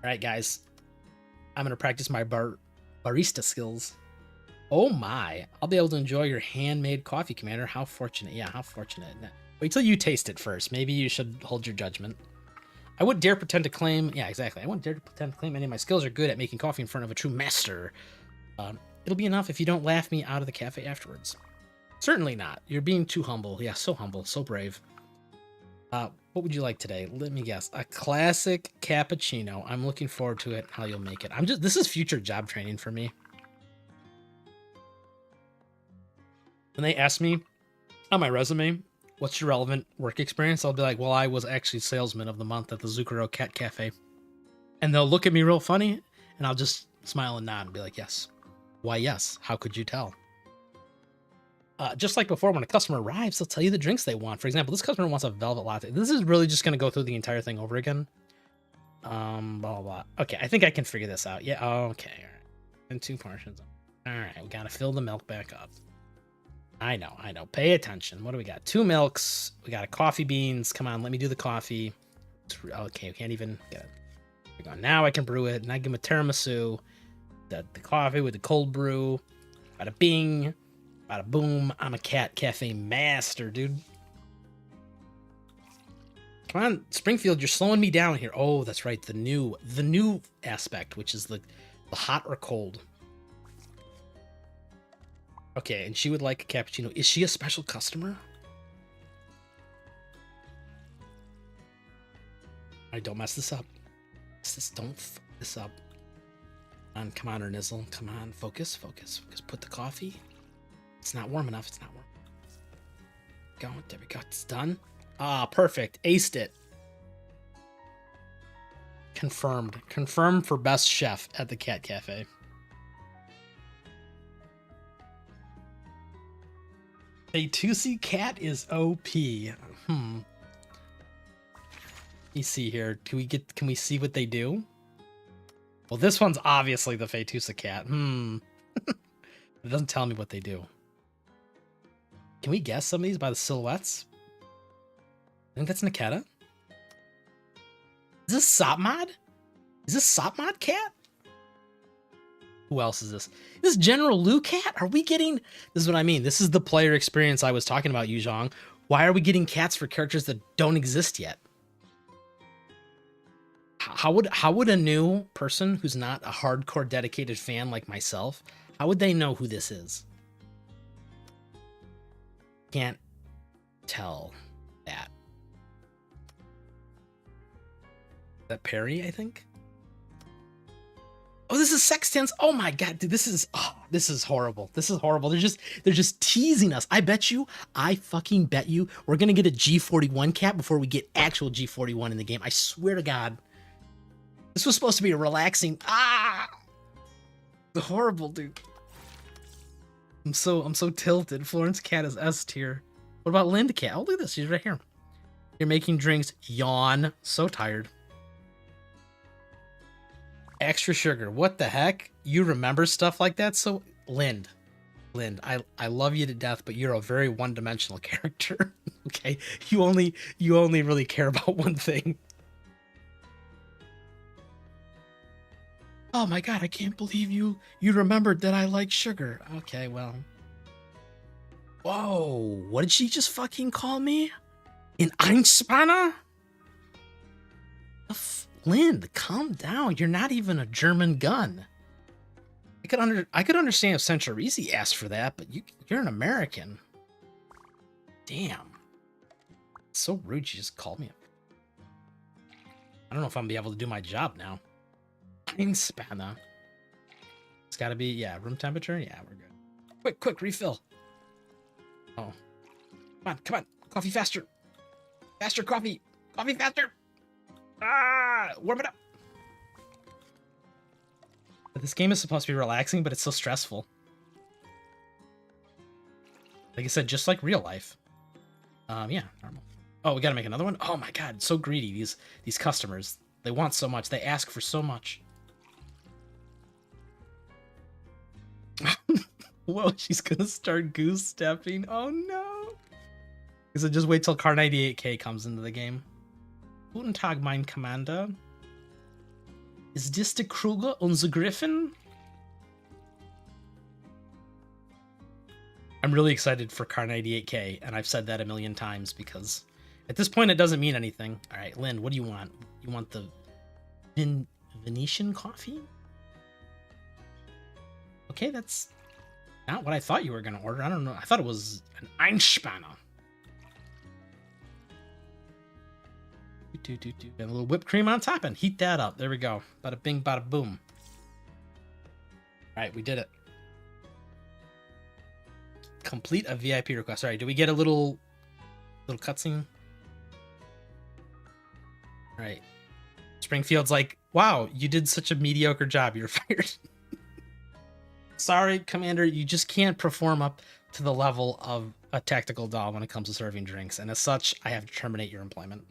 Alright, guys. I'm going to practice my barista skills. Oh my. I'll be able to enjoy your handmade coffee, Commander. How fortunate. Yeah, how fortunate. Wait till you taste it first. Maybe you should hold your judgment. I wouldn't dare pretend to claim... yeah, exactly. I wouldn't dare to pretend to claim any of my skills are good at making coffee in front of a true master. It'll be enough if you don't laugh me out of the cafe afterwards. Certainly not. You're being too humble. Yeah, so humble, so brave. What would you like today? Let me guess. A classic cappuccino. I'm looking forward to it. How you'll make it. This is future job training for me. When they ask me on my resume, what's your relevant work experience? I'll be like, well, I was actually salesman of the month at the Zucchero Cat Cafe. And they'll look at me real funny, and I'll just smile and nod and be like, yes. Why, yes. How could you tell? Just like before, when a customer arrives, they'll tell you the drinks they want. For example, this customer wants a velvet latte. This is really just going to go through the entire thing over again. Blah, blah, blah. Okay, I think I can figure this out. Yeah, okay. All right. And 2 portions. All right, we got to fill the milk back up. I know. Pay attention. What do we got? 2 milks. We got a coffee beans. Come on, let me do the coffee. Okay, we can't even get it. There we go. Now I can brew it, and I give him a tiramisu. The coffee with the cold brew. Bada bing. Bada boom. I'm a Cat Cafe master, dude. Come on, Springfield, you're slowing me down here. Oh, that's right. The new aspect, which is the hot or cold. Okay, and she would like a cappuccino. Is she a special customer? Alright, don't mess this up. Don't fuck this up. Come on, Ernizzle. Come on, focus. Put the coffee. It's not warm enough. It's not warm. Go. There we go. It's done. Ah, perfect. Aced it. Confirmed. Confirmed for best chef at the Cat Cafe. Fatusi cat is OP. You see here. Can we see what they do? Well, this one's obviously the Fatusa cat. It doesn't tell me what they do. Can we guess some of these by the silhouettes? I think that's Niketa. Is this Sopmod? Is this Sopmod cat? Who else is this? This General Lu cat? Are we getting... This is what I mean. This is the player experience I was talking about, Yuzhong. Why are we getting cats for characters that don't exist yet? How would a new person who's not a hardcore dedicated fan like myself, how would they know who this is? Can't tell that. Is that Perry, I think? Oh, this is Sextans. Oh my god, dude, this is horrible. This is horrible. They're just teasing us. I fucking bet you we're gonna get a G41 cat before we get actual G41 in the game. I swear to God. This was supposed to be a relaxing. The horrible, dude. I'm so tilted. Florence cat is S tier. What about Linda cat? Oh, look at this. She's right here. You're making drinks. Yawn. So tired. Extra sugar. What the heck? You remember stuff like that? So Lind, I love you to death, but you're a very one-dimensional character. Okay, you only really care about one thing. Oh my god, I can't believe you remembered that I like sugar. Okay, well. Whoa, what did she just fucking call me? An Einspanner? Lind, calm down. You're not even a German gun. I could understand if Centurizi asked for that, but you're an American. Damn. It's so rude you just called me. I don't know if I'm gonna be able to do my job now. Einspanner. It's gotta be, yeah, room temperature? Yeah, we're good. Quick, refill. Oh. Come on. Coffee faster. Faster, coffee. Coffee faster. Warm it up. But this game is supposed to be relaxing, but it's so stressful. Like I said, just like real life. Yeah, normal. Oh, we gotta make another one? Oh my god, so greedy, these customers. They want so much. They ask for so much. Whoa, she's gonna start goose stepping. Oh no. So just wait till Car 98K comes into the game. Guten Tag, mein Commander. Is this the Kruger unser Griffin? I'm really excited for Car 98K, and I've said that a million times because at this point it doesn't mean anything. All right, Lynn, what do you want? You want the Venetian coffee? Okay, that's not what I thought you were going to order. I don't know. I thought it was an Einspanner. And a little whipped cream on top and heat that up. There we go. Bada bing, bada boom. All right, we did it. Complete a VIP request. All right, do we get a little cutscene? All right. Springfield's like, wow, you did such a mediocre job. You're fired. Sorry, Commander, you just can't perform up to the level of a tactical doll when it comes to serving drinks. And as such, I have to terminate your employment.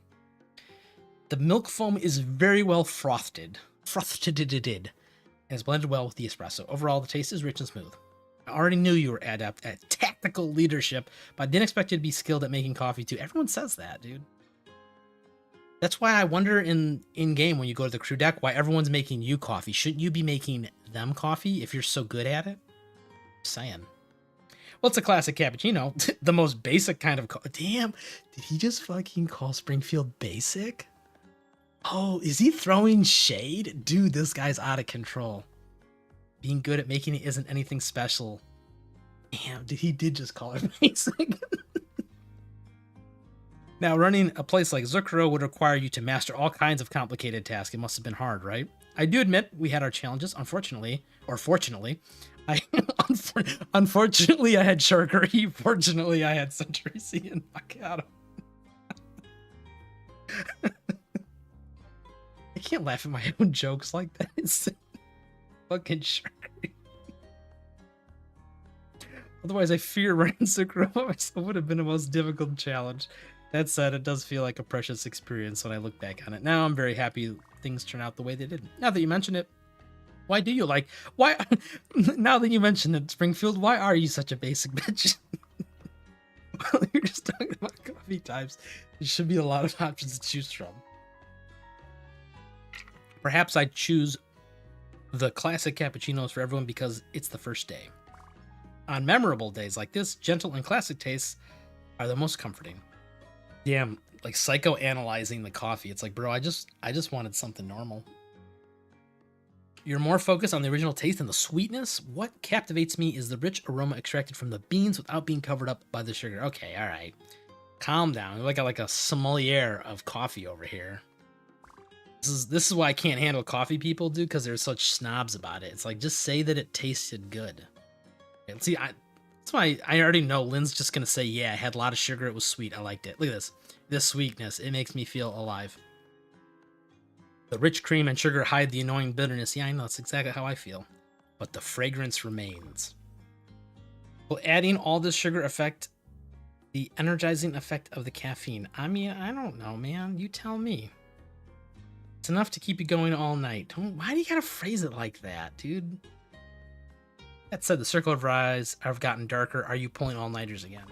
The milk foam is very well frothed, and is blended well with the espresso. Overall, the taste is rich and smooth. I already knew you were adept at tactical leadership, but I didn't expect you to be skilled at making coffee too. Everyone says that, dude. That's why I wonder in game when you go to the crew deck why everyone's making you coffee. Shouldn't you be making them coffee if you're so good at it? Just saying. Well, it's a classic cappuccino, the most basic kind of. Damn, did he just fucking call Springfield basic? Oh, is he throwing shade? Dude, this guy's out of control. Being good at making it isn't anything special. Damn, he did just call it basic. Now, running a place like Zucchero would require you to master all kinds of complicated tasks. It must have been hard, right? I do admit we had our challenges. Unfortunately, or fortunately, unfortunately I had Sharkery. Fortunately, I had Centurizi and Macchiato. I can't laugh at my own jokes like that. It's fucking Sharkery. Otherwise, I fear running sucrose would have been the most difficult challenge. That said, it does feel like a precious experience when I look back on it. Now I'm very happy things turn out the way they did. Now that you mention it, why do you like... Why... Now that you mention it, Springfield, why are you such a basic bitch? You're just talking about coffee types. There should be a lot of options to choose from. Perhaps I choose the classic cappuccinos for everyone because it's the first day. On memorable days like this, gentle and classic tastes are the most comforting. Damn, like psychoanalyzing the coffee. It's like, bro, I just wanted something normal. You're more focused on the original taste than the sweetness. What captivates me is the rich aroma extracted from the beans without being covered up by the sugar. Okay, all right. Calm down. You're like a sommelier of coffee over here. This is why I can't handle coffee people, dude, because they're such snobs about it. It's like, just say that it tasted good. And see, that's why I already know Lynn's just going to say, yeah, I had a lot of sugar. It was sweet. I liked it. Look at this. This sweetness. It makes me feel alive. The rich cream and sugar hide the annoying bitterness. Yeah, I know. That's exactly how I feel. But the fragrance remains. Will adding all this sugar affect the energizing effect of the caffeine? I mean, I don't know, man. You tell me. It's enough to keep you going all night. Why do you gotta phrase it like that, dude? That said, the circle of rise have gotten darker. Are you pulling all-nighters again?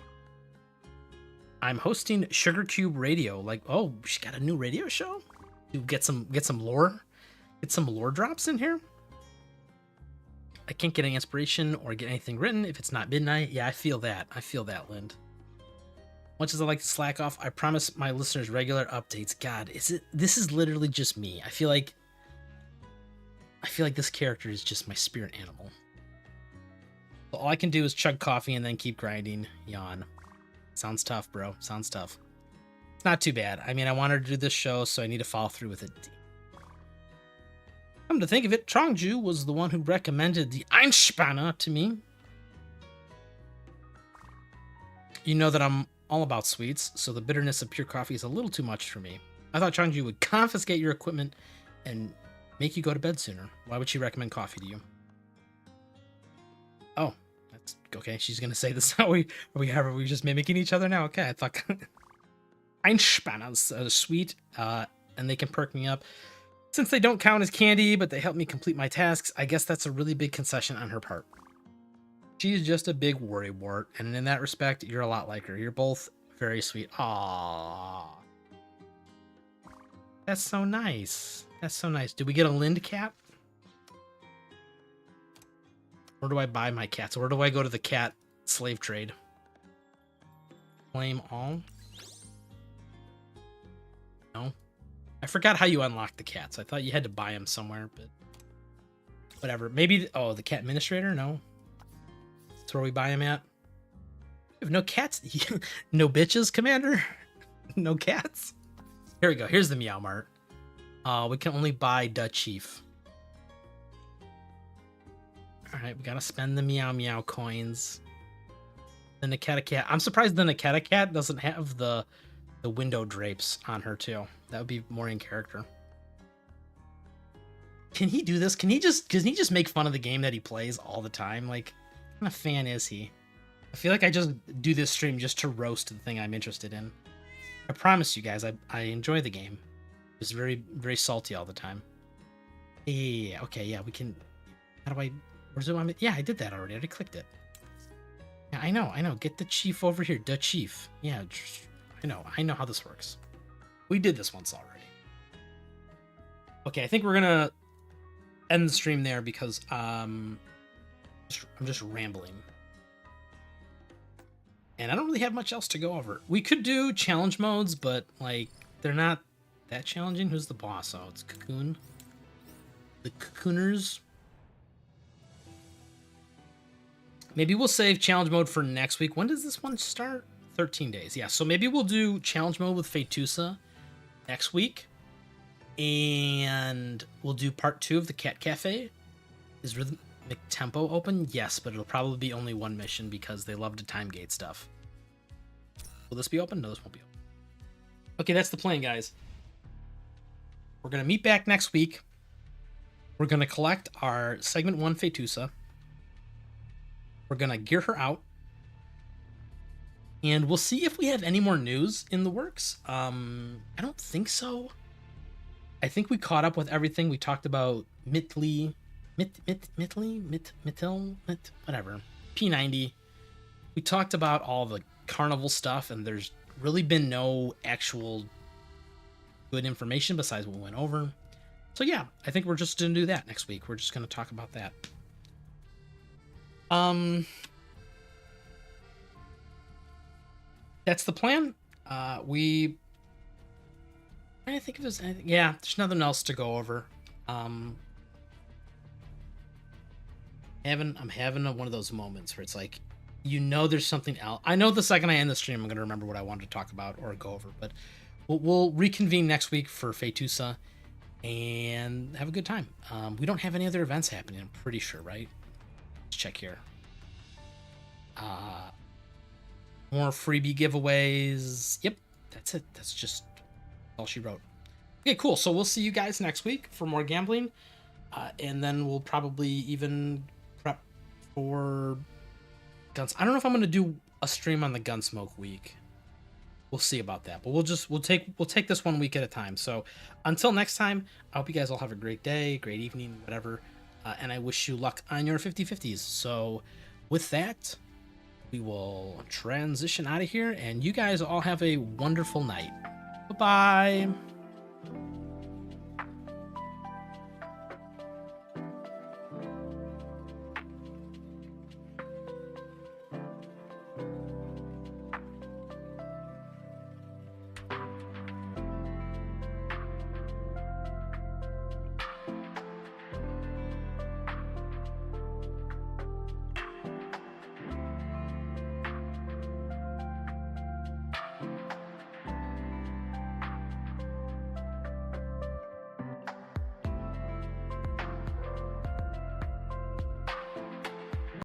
I'm hosting Sugar Cube Radio. Like, oh, she got a new radio show? Get some lore. Get some lore drops in here. I can't get any inspiration or get anything written if it's not midnight. Yeah, I feel that. I feel that, Lind. Much as I like to slack off, I promise my listeners regular updates. God, this is literally just me. I feel like this character is just my spirit animal. So all I can do is chug coffee and then keep grinding. Yawn. Sounds tough, bro. Sounds tough. It's not too bad. I mean, I wanted to do this show, so I need to follow through with it. Come to think of it, Trongju was the one who recommended the Einspanner to me. You know that I'm all about sweets, so the bitterness of pure coffee is a little too much for me. I thought Trongju would confiscate your equipment and make you go to bed sooner. Why would she recommend coffee to you? Oh, that's okay. She's gonna say this. Are we just mimicking each other now? Okay, I thought Einspanners are sweet, and they can perk me up. Since they don't count as candy, but they help me complete my tasks, I guess that's a really big concession on her part. She's just a big worrywart, and in that respect, you're a lot like her. You're both very sweet. Aww. That's so nice. That's so nice. Did we get a Lind cat? Where do I buy my cats? Where do I go to the cat slave trade? Claim all? No. I forgot how you unlock the cats. I thought you had to buy them somewhere, but whatever. Maybe, oh, the cat administrator? No. That's where we buy them at. We have no cats. No bitches, Commander? No cats? Here we go. Here's the Meow Mart. We can only buy the Chief. Alright, we gotta spend the Meow Meow coins. The Nakata Cat. I'm surprised the Nakata Cat doesn't have the window drapes on her too. That would be more in character. Can he do this? Can he just make fun of the game that he plays all the time? Like, what kind of fan is he? I feel like I just do this stream just to roast the thing I'm interested in. I promise you guys, I enjoy the game. It's very, very salty all the time. Yeah, okay, yeah, we can... How do I... Where's it? Yeah, I did that already. I already clicked it. Yeah, I know. Get the Chief over here. The Chief. Yeah, I know how this works. We did this once already. Okay, I think we're gonna end the stream there because I'm just rambling. And I don't really have much else to go over. We could do challenge modes, but like they're not that challenging. Who's the boss? Oh, it's Cocoon. The Cocooners. Maybe we'll save challenge mode for next week. When does this one start? 13 days. Yeah, so maybe we'll do challenge mode with Fetusa next week. And we'll do part 2 of the Cat Cafe. Is Rhythmic Tempo open? Yes, but it'll probably be only one mission because they love to time gate stuff. Will this be open? No, this won't be open. Okay, that's the plan, guys. We're going to meet back next week. We're going to collect our Segment 1 Fetusa. We're going to gear her out. And we'll see if we have any more news in the works. I don't think so. I think we caught up with everything. We talked about whatever. P90. We talked about all the carnival stuff, and there's really been no actual good information besides what we went over. So yeah, I think we're just gonna do that next week. We're just gonna talk about that. That's the plan. I think if there's anything. Yeah, there's nothing else to go over. I'm having one of those moments where it's like, there's something else. I know the second I end the stream, I'm gonna remember what I wanted to talk about or go over. But we'll reconvene next week for Fetusa and have a good time. We don't have any other events happening, I'm pretty sure, right? Let's check here. More freebie giveaways. Yep, that's it. That's just all she wrote. Okay, cool. So we'll see you guys next week for more gambling. And then we'll probably even prep for guns. I don't know if I'm gonna do a stream on the Gunsmoke week. We'll see about that. But we'll take this 1 week at a time. So until next time, I hope you guys all have a great day, great evening, whatever. And I wish you luck on your 50/50s. So with that, we will transition out of here, and you guys all have a wonderful night. Bye-bye.